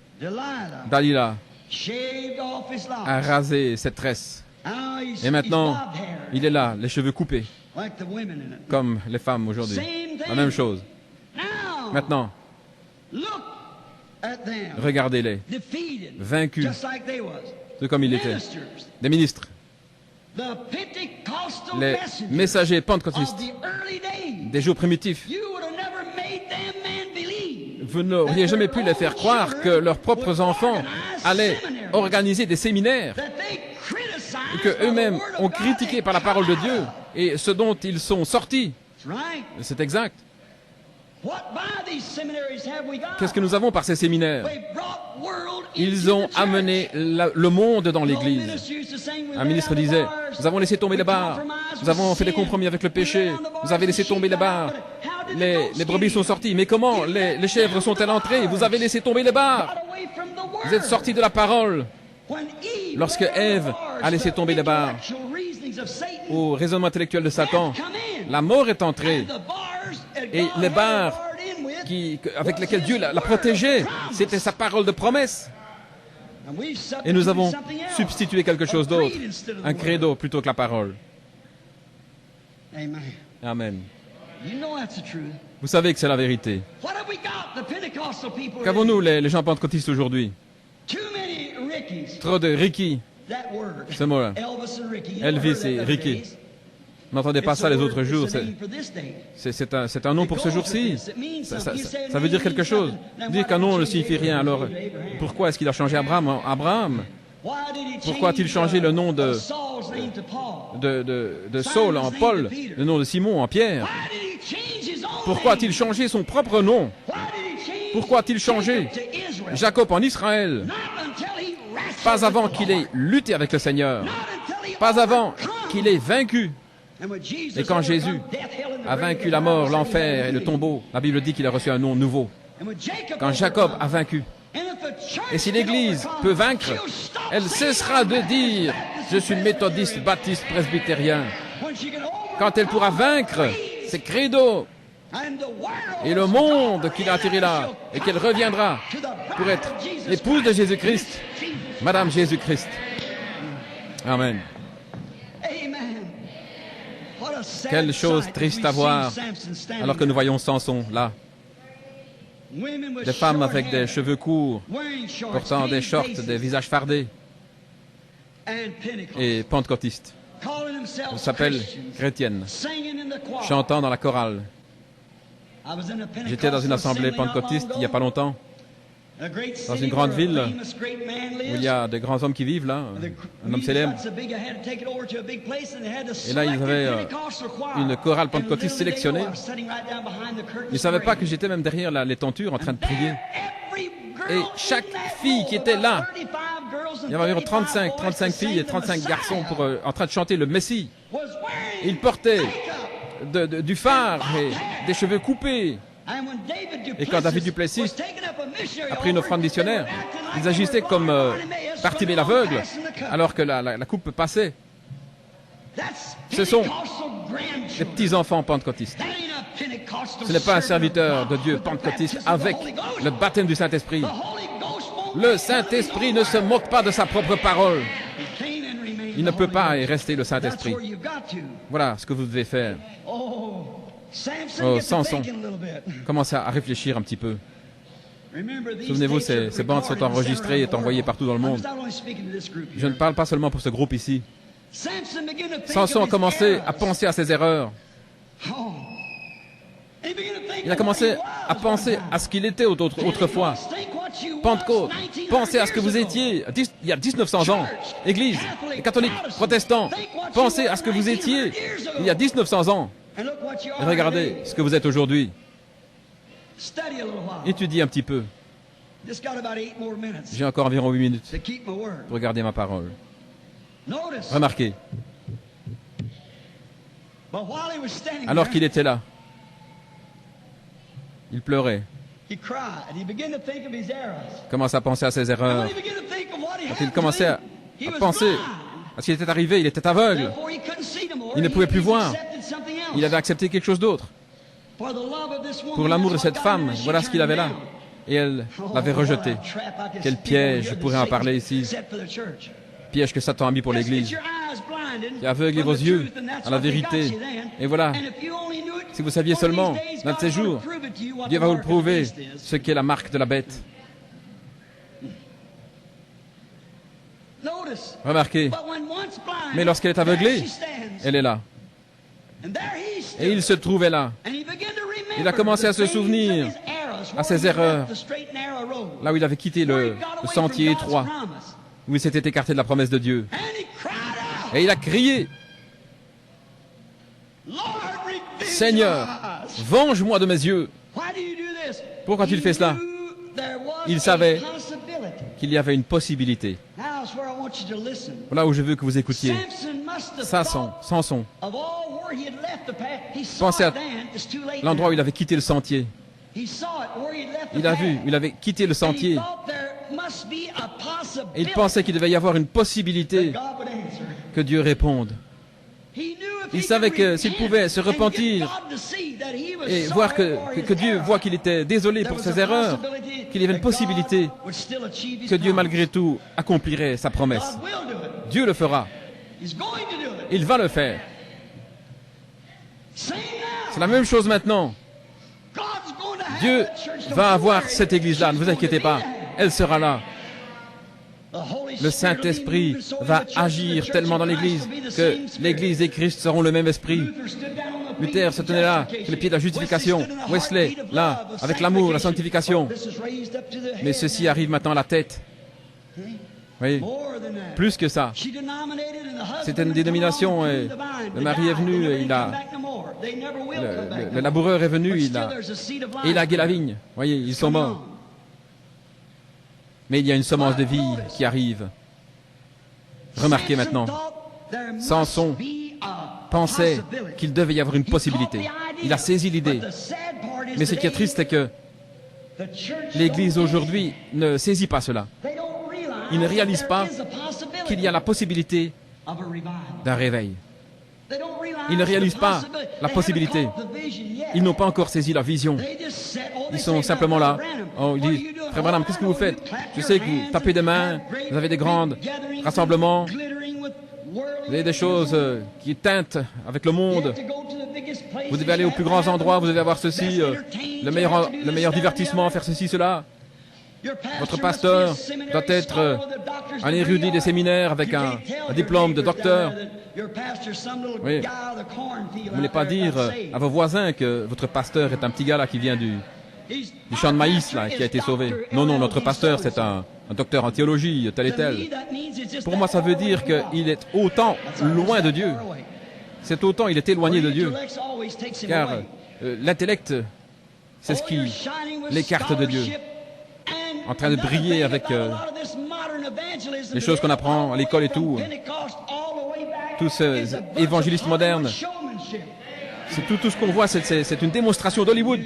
Dalila a rasé cette tresse. Et maintenant, il est là, les cheveux coupés, comme les femmes aujourd'hui. La même chose. Maintenant, regardez-les, vaincus, tout comme il était. Des ministres, les messagers pentecôtistes des jours primitifs. Vous n'auriez jamais pu les faire croire que leurs propres enfants allaient organiser des séminaires et qu'eux-mêmes ont critiqué par la parole de Dieu et ce dont ils sont sortis. C'est exact. Qu'est-ce que nous avons par ces séminaires? Ils ont amené le monde dans l'Église. Un ministre disait, nous avons laissé tomber les bars, nous avons fait des compromis avec le péché, vous avez laissé tomber les bars, les brebis sont sorties. Mais comment les chèvres sont-elles entrées? Vous avez laissé tomber les bars. Vous êtes sortis de la parole. Lorsque Ève a laissé tomber les barres au raisonnement intellectuel de Satan, la mort est entrée. Et les barres avec lesquelles Dieu la protégeait, c'était sa parole de promesse. Et nous avons substitué quelque chose d'autre, un credo plutôt que la parole. Amen. Vous savez que c'est la vérité. Qu'avons-nous les gens pentecôtistes aujourd'hui? Trop de Ricky, ce mot-là. Elvis et Ricky. N'entendez pas ça les autres jours. C'est un nom pour ce jour-ci. Ça veut dire quelque chose. Dire qu'un nom ne signifie rien. Alors, pourquoi est-ce qu'il a changé Abraham en Abraham? Pourquoi a-t-il changé le nom de Saul en Paul, le nom de Simon en Pierre? Pourquoi a-t-il changé son propre nom? Pourquoi a-t-il changé Jacob en Israël? Pas avant qu'il ait lutté avec le Seigneur. Pas avant qu'il ait vaincu. Et quand Jésus a vaincu la mort, l'enfer et le tombeau, la Bible dit qu'il a reçu un nom nouveau. Quand Jacob a vaincu. Et si l'Église peut vaincre, elle cessera de dire « Je suis méthodiste, baptiste, presbytérien ». Quand elle pourra vaincre ses credos et le monde qui l'a attiré là, et qu'elle reviendra pour être l'épouse de Jésus-Christ, Madame Jésus-Christ. Amen. Quelle chose triste à voir, alors que nous voyons Samson là. Des femmes avec des cheveux courts, portant des shorts, des visages fardés, et pentecôtistes. Elles s'appellent chrétiennes, chantant dans la chorale. J'étais dans une assemblée pentecôtiste il n'y a pas longtemps, dans une grande ville où il y a des grands hommes qui vivent là, un homme célèbre. Et là, ils avaient une chorale pentecôtiste sélectionnée. Ils ne savaient pas que j'étais même derrière les tentures en train de prier. Et chaque fille qui était là, il y avait environ 35 filles et 35 garçons en train de chanter le Messie. Ils portaient du fard et des cheveux coupés. Et quand David Duplessis a pris une offrande missionnaire, ils agissaient comme Bartimée l'aveugle, alors que la coupe passait. Ce sont des petits-enfants pentecôtistes. Ce n'est pas un serviteur de Dieu pentecôtiste avec le baptême du Saint-Esprit. Le Saint-Esprit ne se moque pas de sa propre parole. Il ne peut pas y rester le Saint-Esprit. Voilà ce que vous devez faire. Oh, Samson, commencez à réfléchir un petit peu. Souvenez-vous, ces bandes sont enregistrées et envoyées partout dans le monde. Je ne parle pas seulement pour ce groupe ici. Samson a commencé à penser à ses erreurs. Il a commencé à penser à ce qu'il était autrefois. Pentecôte, pensez à ce que vous étiez il y a 1900 ans. Église, les catholiques, protestants, pensez à ce que vous étiez il y a 1900 ans. Et regardez ce que vous êtes aujourd'hui. Étudiez un petit peu. J'ai encore environ 8 minutes pour garder ma parole. Remarquez. Alors qu'il était là, il pleurait. Il commençait à penser à ses erreurs. Quand il commençait à penser à ce qui était arrivé, il était aveugle. Il ne pouvait plus voir. Il avait accepté quelque chose d'autre. Pour l'amour de cette femme, voilà ce qu'il avait là. Et elle l'avait rejeté. Quel piège, je pourrais en parler ici. Piège que Satan a mis pour l'Église. Qui a aveuglé vos yeux à la vérité. Et voilà. Si vous saviez seulement, dans de ces jours, Dieu va vous le prouver, ce qu'est la marque de la bête. Remarquez. Mais lorsqu'elle est aveuglée, elle est là. Et il se trouvait là. Il a commencé à se souvenir à ses erreurs, là où il avait quitté le sentier étroit, où il s'était écarté de la promesse de Dieu. « Et il a crié, Seigneur, venge-moi de mes yeux. Pourquoi tu fais cela? Il savait qu'il y avait une possibilité. Voilà où je veux que vous écoutiez. Samson pensez à l'endroit où il avait quitté le sentier. Il a vu, il avait quitté le sentier. Et il pensait qu'il devait y avoir une possibilité que Dieu réponde. Il savait que s'il pouvait se repentir et voir que Dieu voit qu'il était désolé pour ses erreurs, qu'il y avait une possibilité que Dieu malgré tout accomplirait sa promesse. Dieu le fera. Il va le faire. C'est la même chose maintenant. Dieu va avoir cette église-là, ne vous inquiétez pas, elle sera là. Le Saint-Esprit va agir tellement dans l'église que l'église et Christ seront le même esprit. Luther se tenait là, sur le pied de la justification. Wesley, là, avec l'amour, la sanctification. Mais ceci arrive maintenant à la tête. Oui, plus que ça. C'était une dénomination et le mari est venu et le laboureur est venu, il a élagué la vigne. Voyez, ils sont morts. Mais il y a une semence de vie qui arrive. Remarquez maintenant, Samson pensait qu'il devait y avoir une possibilité. Il a saisi l'idée. Mais ce qui est triste, c'est que l'Église aujourd'hui ne saisit pas cela. Ils ne réalisent pas qu'il y a la possibilité d'un réveil. Ils ne réalisent pas la possibilité. Ils n'ont pas encore saisi la vision. Ils sont simplement là. Oh, ils disent, Frère Branham, qu'est-ce que vous faites? Je sais que vous tapez des mains, vous avez des grands rassemblements, vous avez des choses qui teintent avec le monde. Vous devez aller aux plus grands endroits, vous devez avoir ceci, le meilleur divertissement, faire ceci, cela. Votre pasteur doit être un érudit des séminaires avec un diplôme de docteur. Oui. Vous ne voulez pas dire à vos voisins que votre pasteur est un petit gars là qui vient du champ de maïs là, qui a été sauvé. Non, non, notre pasteur c'est un docteur en théologie, tel et tel. Pour moi, ça veut dire qu'il est autant loin de Dieu. C'est autant il est éloigné de Dieu. Car l'intellect, c'est ce qui l'écarte de Dieu. En train de briller avec les choses qu'on apprend à l'école et tout. Tous ces évangélistes modernes. C'est tout ce qu'on voit, c'est une démonstration d'Hollywood.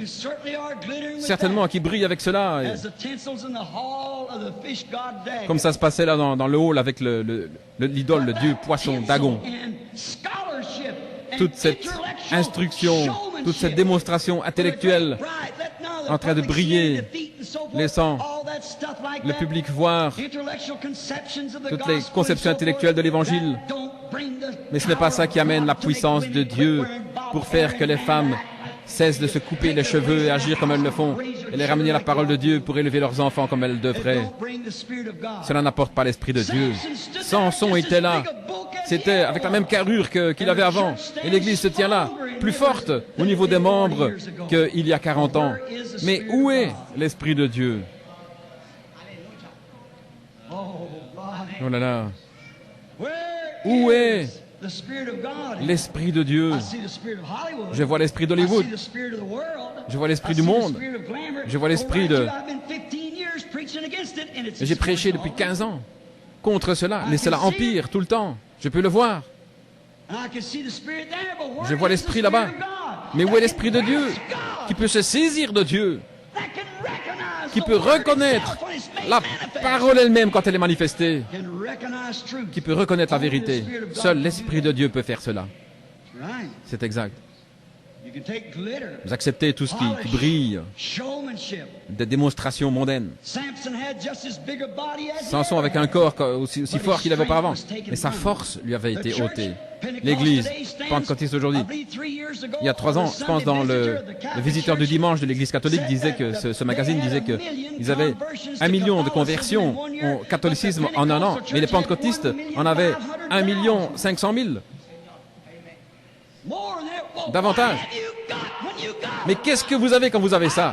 Certainement qui brille avec cela. Comme ça se passait là dans le hall avec l'idole, le dieu poisson, Dagon. Toute cette instruction, toute cette démonstration intellectuelle en train de briller, laissant le public voir toutes les conceptions intellectuelles de l'Évangile. Mais ce n'est pas ça qui amène la puissance de Dieu pour faire que les femmes cessent de se couper les cheveux et agir comme elles le font, et les ramener à la parole de Dieu pour élever leurs enfants comme elles devraient. Cela n'apporte pas l'Esprit de Dieu. Samson était là. C'était avec la même carrure qu'il avait avant. Et l'Église se tient là, plus forte au niveau des membres qu'il y a 40 ans. Mais où est l'Esprit de Dieu? Oh là là. Où est l'Esprit de Dieu? Je vois l'Esprit d'Hollywood. Je vois l'Esprit du monde. Je vois l'Esprit de... J'ai prêché depuis 15 ans contre cela, mais cela empire tout le temps. Je peux le voir. Je vois l'Esprit là-bas. Mais où est l'Esprit de Dieu qui peut se saisir de Dieu, qui peut reconnaître la parole elle-même quand elle est manifestée, qui peut reconnaître la vérité? Seul l'Esprit de Dieu peut faire cela. C'est exact. Vous acceptez tout ce qui brille, des démonstrations mondaines. Samson avec un corps aussi fort qu'il avait auparavant, mais sa force lui avait été ôtée. L'Église pentecôtiste aujourd'hui, il y a 3 ans, je pense, dans le visiteur du dimanche de l'Église catholique disait que ce magazine disait qu'ils avaient 1 million de conversions au catholicisme en un an, mais les pentecôtistes en avaient 1 500 000. Davantage. Mais qu'est-ce que vous avez quand vous avez ça?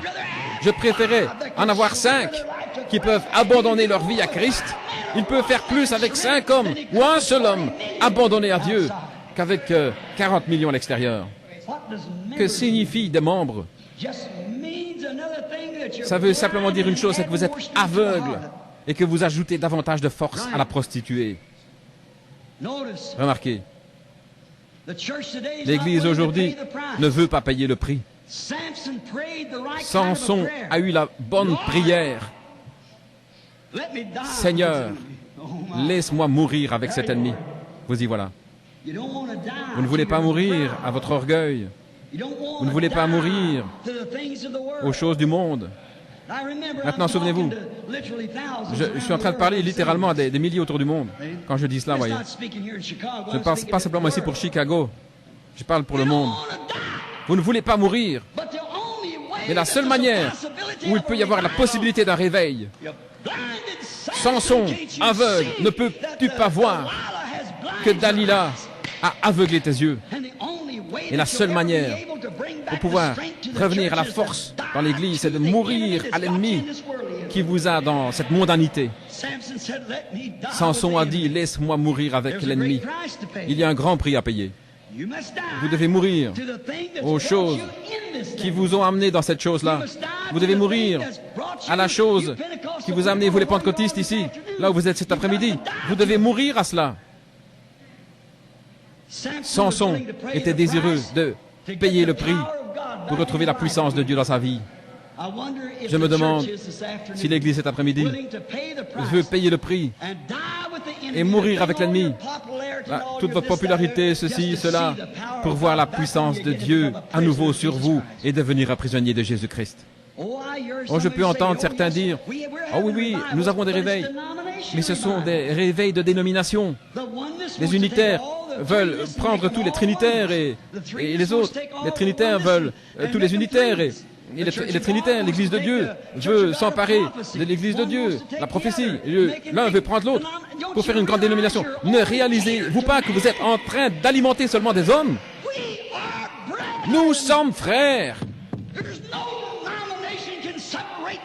Je préférais en avoir 5 qui peuvent abandonner leur vie à Christ. Ils peuvent faire plus avec 5 hommes ou un seul homme abandonné à Dieu qu'avec 40 millions à l'extérieur. Que signifient des membres? Ça veut simplement dire une chose, c'est que vous êtes aveugle et que vous ajoutez davantage de force à la prostituée. Remarquez, l'Église aujourd'hui ne veut pas payer le prix. Samson a eu la bonne prière. Seigneur, laisse-moi mourir avec cet ennemi. Vous y voilà. Vous ne voulez pas mourir à votre orgueil. Vous ne voulez pas mourir aux choses du monde. Maintenant, souvenez-vous, je suis en train de parler littéralement à des milliers autour du monde. Quand je dis cela, voyez. Je ne parle pas simplement ici pour Chicago. Je parle pour le monde. Vous ne voulez pas mourir. Mais la seule manière où il peut y avoir la possibilité d'un réveil, Samson, aveugle, ne peux-tu pas voir que Dalila a aveuglé tes yeux? Et la seule manière pour pouvoir revenir à la force dans l'Église, c'est de mourir à l'ennemi qui vous a dans cette mondanité. Samson a dit, laisse-moi mourir avec l'ennemi. Il y a un grand prix à payer. Vous devez mourir aux choses qui vous ont amené dans cette chose-là. Vous devez mourir à la chose qui vous a amené, vous les pentecôtistes ici, là où vous êtes cet après-midi. Vous devez mourir à cela. Samson était désireux de payer le prix pour retrouver la puissance de Dieu dans sa vie. Je me demande si l'Église cet après-midi veut payer le prix et mourir avec l'ennemi. Toute votre popularité, ceci, cela, pour voir la puissance de Dieu à nouveau sur vous et devenir un prisonnier de Jésus-Christ. Oh, je peux entendre certains dire, « Oh oui, oui, nous avons des réveils. » Mais ce sont des réveils de dénomination. Les unitaires veulent prendre tous les trinitaires et les autres. Les trinitaires veulent tous les unitaires et les trinitaires, l'Église de Dieu veut s'emparer de l'Église de Dieu, la prophétie. L'un veut prendre l'autre pour faire une grande dénomination. Ne réalisez-vous pas que vous êtes en train d'alimenter seulement des hommes? Nous sommes frères.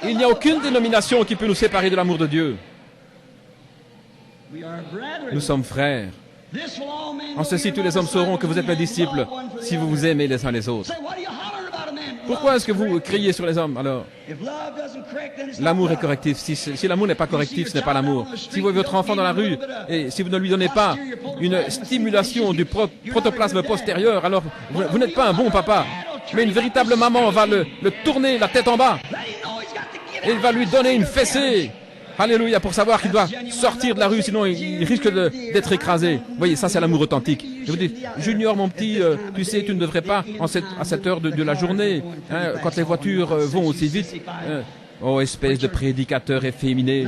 Il n'y a aucune dénomination qui peut nous séparer de l'amour de Dieu. Nous sommes frères. En ceci, tous les hommes sauront que vous êtes mes disciples si vous vous aimez les uns les autres. Pourquoi est-ce que vous criez sur les hommes alors? L'amour est correctif. Si l'amour n'est pas correctif, ce n'est pas l'amour. Si vous avez votre enfant dans la rue et si vous ne lui donnez pas une stimulation du protoplasme postérieur, alors vous n'êtes pas un bon papa. Mais une véritable maman va le tourner la tête en bas et va lui donner une fessée. Alléluia, pour savoir qu'il doit sortir de la rue, sinon il risque d'être écrasé. Vous voyez, ça c'est l'amour authentique. Je vous dis, Junior, mon petit, tu sais, tu ne devrais pas, à cette heure de la journée, hein, quand les voitures vont aussi vite, oh, espèce de prédicateur efféminé,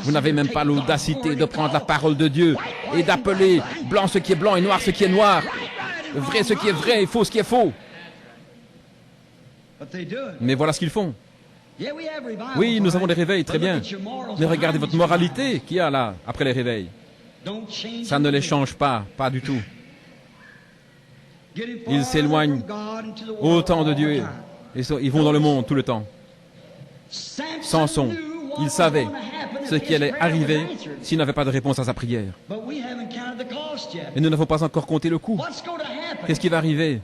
vous n'avez même pas l'audacité de prendre la parole de Dieu et d'appeler blanc ce qui est blanc et noir ce qui est noir, vrai ce qui est vrai et faux ce qui est faux. Mais voilà ce qu'ils font. Oui, nous avons des réveils, très bien. Mais regardez votre moralité qu'il y a là, après les réveils. Ça ne les change pas, pas du tout. Ils s'éloignent autant de Dieu. Ils vont dans le monde tout le temps. Samson, il savait ce qui allait arriver s'il n'avait pas de réponse à sa prière. Et nous n'avons pas encore compté le coup. Qu'est-ce qui va arriver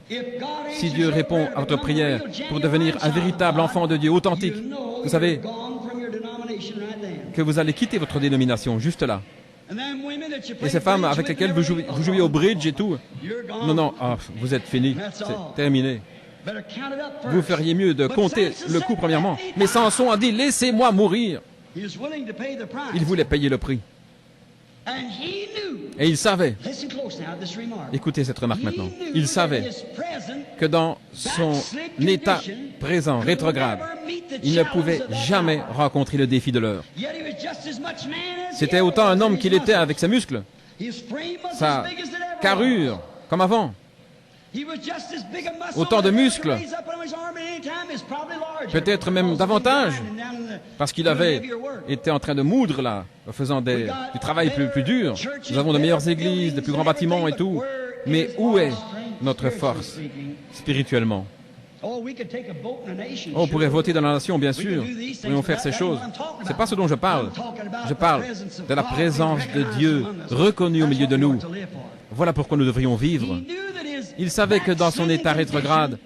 si Dieu répond à votre prière pour devenir un véritable enfant de Dieu authentique? Vous savez que vous allez quitter votre dénomination juste là. Et ces femmes avec lesquelles vous jouez au bridge et tout, non, vous êtes fini, c'est terminé. Vous feriez mieux de compter le coup premièrement. Mais Samson a dit, laissez-moi mourir. Il voulait payer le prix. Et il savait, écoutez cette remarque maintenant, il savait que dans son état présent, rétrograde, il ne pouvait jamais rencontrer le défi de l'heure. C'était autant un homme qu'il était avec ses muscles, sa carrure, comme avant. Autant de muscles, peut-être même davantage, parce qu'il avait été en train de moudre là, en faisant du travail plus dur. Nous avons de meilleures églises, de plus grands bâtiments et tout. Mais où est notre force spirituellement? On pourrait voter dans la nation, bien sûr. Nous pourrions faire ces choses. Ce n'est pas ce dont je parle. Je parle de la présence de Dieu reconnue au milieu de nous. Voilà pourquoi nous devrions vivre. Il savait que dans son état rétrograde,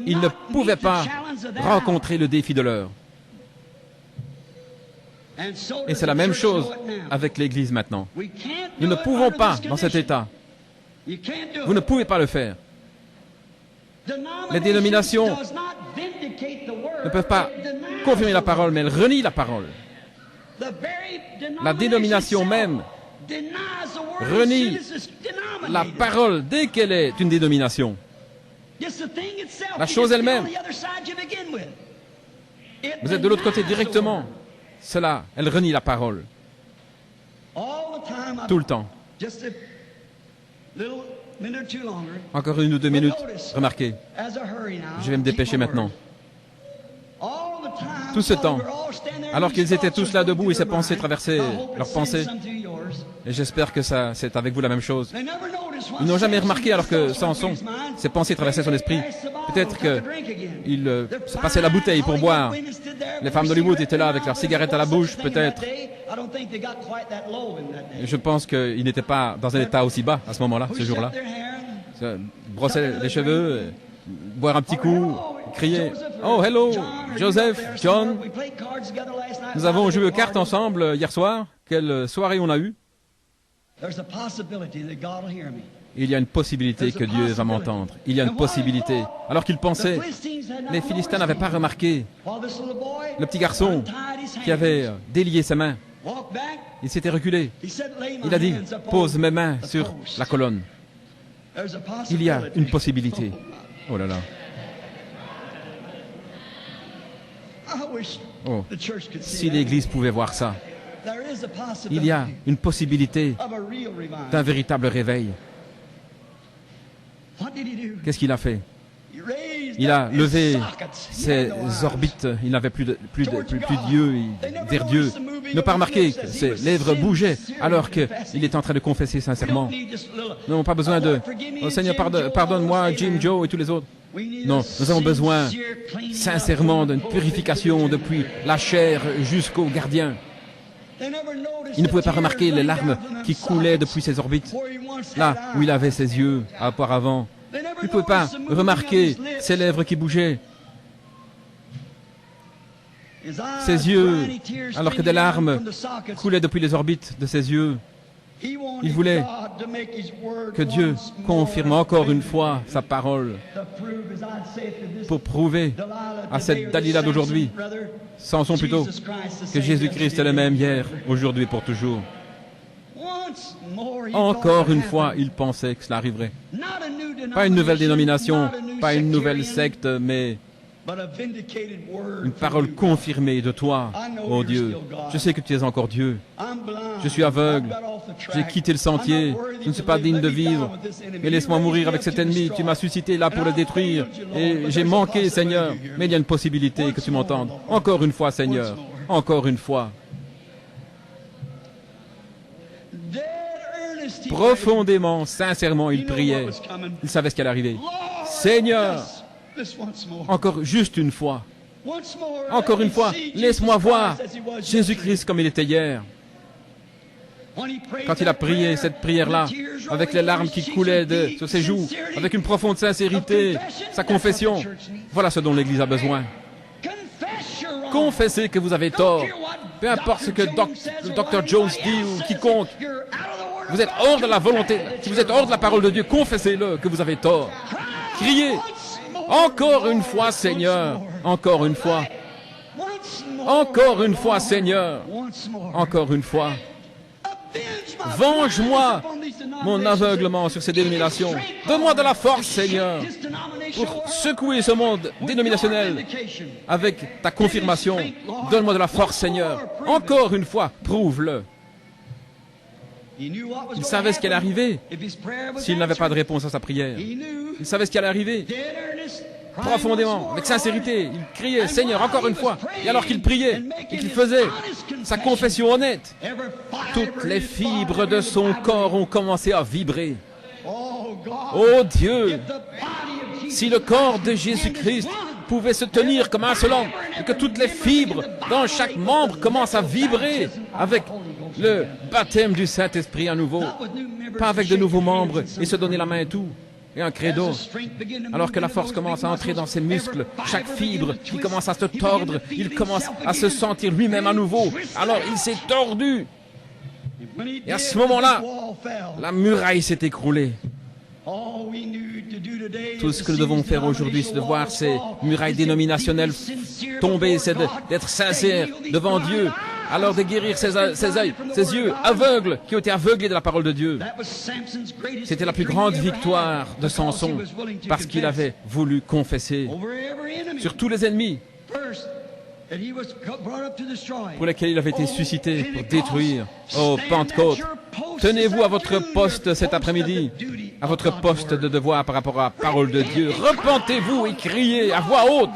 il ne pouvait pas rencontrer le défi de l'heure. Et c'est la même chose avec l'Église maintenant. Nous ne pouvons pas dans cet état. Vous ne pouvez pas le faire. Les dénominations ne peuvent pas confirmer la parole, mais elles renient la parole. La dénomination même renie la parole dès qu'elle est une dénomination. La chose elle-même. Vous êtes de l'autre côté directement. Cela, elle renie la parole. Tout le temps. Encore 1 ou 2 minutes. Remarquez. Je vais me dépêcher maintenant. Tout ce temps, alors qu'ils étaient tous là debout et ces pensées traversaient leurs pensées, et j'espère que ça, c'est avec vous la même chose. Ils n'ont jamais remarqué, alors que Samson, ses pensées traversaient son esprit. Peut-être qu'il se passait la bouteille pour boire. Les femmes d'Hollywood étaient là avec leurs cigarettes à la bouche, peut-être. Je pense qu'ils n'étaient pas dans un état aussi bas à ce moment-là, ce jour-là. Brosser les cheveux, boire un petit coup, crier « Oh, hello, Joseph, John. Nous avons joué aux cartes ensemble hier soir. Quelle soirée on a eue. Il y a une possibilité que Dieu va m'entendre. Il y a une possibilité. » Alors qu'ils pensaient, les Philistins n'avaient pas remarqué le petit garçon qui avait délié ses mains. Il s'était reculé. Il a dit « Pose mes mains sur la colonne. » Il y a une possibilité. Oh là là. Oh, si l'Église pouvait voir ça. Il y a une possibilité d'un véritable réveil. Qu'est-ce qu'il a fait? Il a levé ses orbites. Il n'avait plus d'yeux, vers Dieu. Il n'a pas remarqué que ses lèvres bougeaient alors qu'il était en train de confesser sincèrement. Nous n'avons pas besoin de « Oh Seigneur, pardonne-moi, Jim, Joe et tous les autres. » Non, nous avons besoin sincèrement d'une purification depuis la chair jusqu'au gardien. Il ne pouvait pas remarquer les larmes qui coulaient depuis ses orbites, là où il avait ses yeux auparavant. Il ne pouvait pas remarquer ses lèvres qui bougeaient. Ses yeux, alors que des larmes coulaient depuis les orbites de ses yeux. Il voulait que Dieu confirme encore une fois sa parole pour prouver à cette Dalila d'aujourd'hui, Samson plutôt, que Jésus-Christ est le même hier, aujourd'hui et pour toujours. Encore une fois, il pensait que cela arriverait. Pas une nouvelle dénomination, pas une nouvelle secte, mais une parole confirmée de toi, ô Dieu. Je sais que tu es encore Dieu. Je suis aveugle. J'ai quitté le sentier. Je ne suis pas digne de vivre. Mais laisse-moi mourir avec cet ennemi. Tu m'as suscité là pour le détruire. Et j'ai manqué, Seigneur. Mais il y a une possibilité que tu m'entendes. Encore une fois, Seigneur. Encore une fois. Profondément, sincèrement, il priait. Il savait ce qui allait arriver. Seigneur, encore juste une fois. Encore une fois, laisse-moi voir Jésus-Christ comme il était hier. Quand il a prié cette prière-là, avec les larmes qui coulaient sur ses joues, avec une profonde sincérité, sa confession, voilà ce dont l'Église a besoin. Confessez que vous avez tort. Peu importe ce que le Dr. Jones dit ou quiconque. Vous êtes hors de la volonté, si vous êtes hors de la parole de Dieu, confessez-le que vous avez tort. Criez. Encore une fois, Seigneur. Encore une fois. Encore une fois, Seigneur. Encore une fois. Venge-moi mon aveuglement sur ces dénominations. Donne-moi de la force, Seigneur, pour secouer ce monde dénominationnel avec ta confirmation. Donne-moi de la force, Seigneur. Encore une fois, prouve-le. Il savait ce qui allait arriver s'il n'avait pas de réponse à sa prière. Il savait ce qui allait arriver. Profondément, avec sincérité, il criait, Seigneur, encore une fois. Et alors qu'il priait et qu'il faisait sa confession honnête, toutes les fibres de son corps ont commencé à vibrer. Oh Dieu, si le corps de Jésus-Christ pouvait se tenir comme un seul homme, et que toutes les fibres dans chaque membre commencent à vibrer avec le baptême du Saint-Esprit à nouveau. Pas avec de nouveaux membres et se donner la main et tout. Et un credo. Alors que la force commence à entrer dans ses muscles, chaque fibre, il commence à se tordre, il commence à se sentir lui-même à nouveau. Alors il s'est tordu. Et à ce moment-là, la muraille s'est écroulée. Tout ce que nous devons faire aujourd'hui, c'est de voir ces murailles dénominationnelles tomber, c'est d'être sincères devant Dieu. Alors de guérir ses yeux aveugles qui ont été aveuglés de la parole de Dieu. C'était la plus grande victoire de Samson parce qu'il avait voulu confesser sur tous les ennemis pour lesquels il avait été suscité pour détruire. Oh, Pentecôte, tenez-vous à votre poste cet après-midi, à votre poste de devoir par rapport à la parole de Dieu. Repentez-vous et criez à voix haute.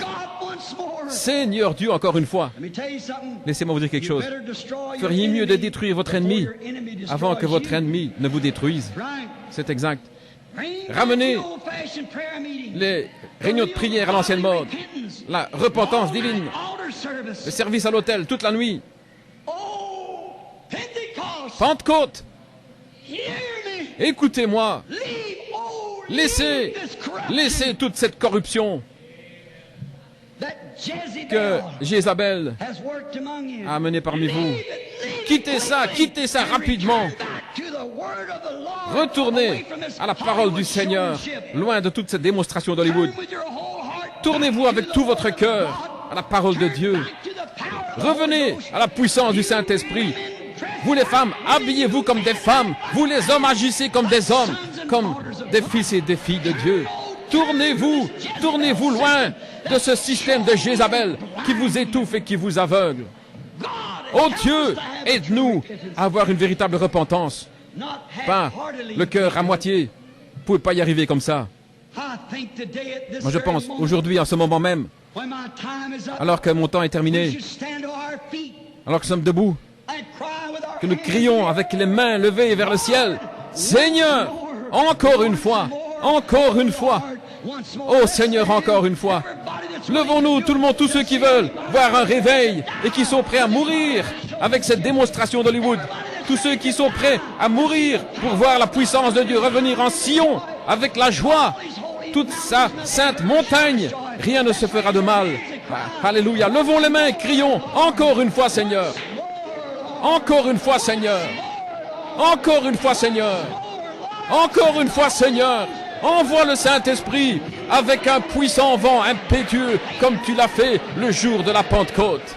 Seigneur Dieu, encore une fois. Laissez-moi vous dire quelque chose. Feriez mieux de détruire votre ennemi avant que votre ennemi ne vous détruise. C'est exact. Ramenez les réunions de prière à l'ancienne mode, la repentance divine, le service à l'autel toute la nuit. Pentecôte, écoutez-moi. Laissez toute cette corruption que Jézabel a menée parmi vous. Quittez ça rapidement. Retournez à la parole du Seigneur, loin de toute cette démonstration d'Hollywood. Tournez-vous avec tout votre cœur à la parole de Dieu. Revenez à la puissance du Saint-Esprit. Vous les femmes, habillez-vous comme des femmes. Vous les hommes, agissez comme des hommes, comme des fils et des filles de Dieu. Tournez-vous loin de ce système de Jézabel qui vous étouffe et qui vous aveugle. Oh Dieu, aide-nous à avoir une véritable repentance. Pas le cœur à moitié. Vous ne pouvez pas y arriver comme ça. Moi je pense, aujourd'hui, en ce moment même, alors que mon temps est terminé, alors que nous sommes debout, que nous crions avec les mains levées vers le ciel, Seigneur, encore une fois, oh Seigneur, encore une fois. Levons-nous, tout le monde, tous ceux qui veulent voir un réveil et qui sont prêts à mourir avec cette démonstration d'Hollywood. Tous ceux qui sont prêts à mourir pour voir la puissance de Dieu revenir en Sion avec la joie. Toute sa sainte montagne, rien ne se fera de mal. Alléluia. Levons les mains et crions encore une fois, Seigneur. Encore une fois, Seigneur. Encore une fois, Seigneur. Encore une fois, Seigneur. Envoie le Saint-Esprit avec un puissant vent impétueux comme tu l'as fait le jour de la Pentecôte.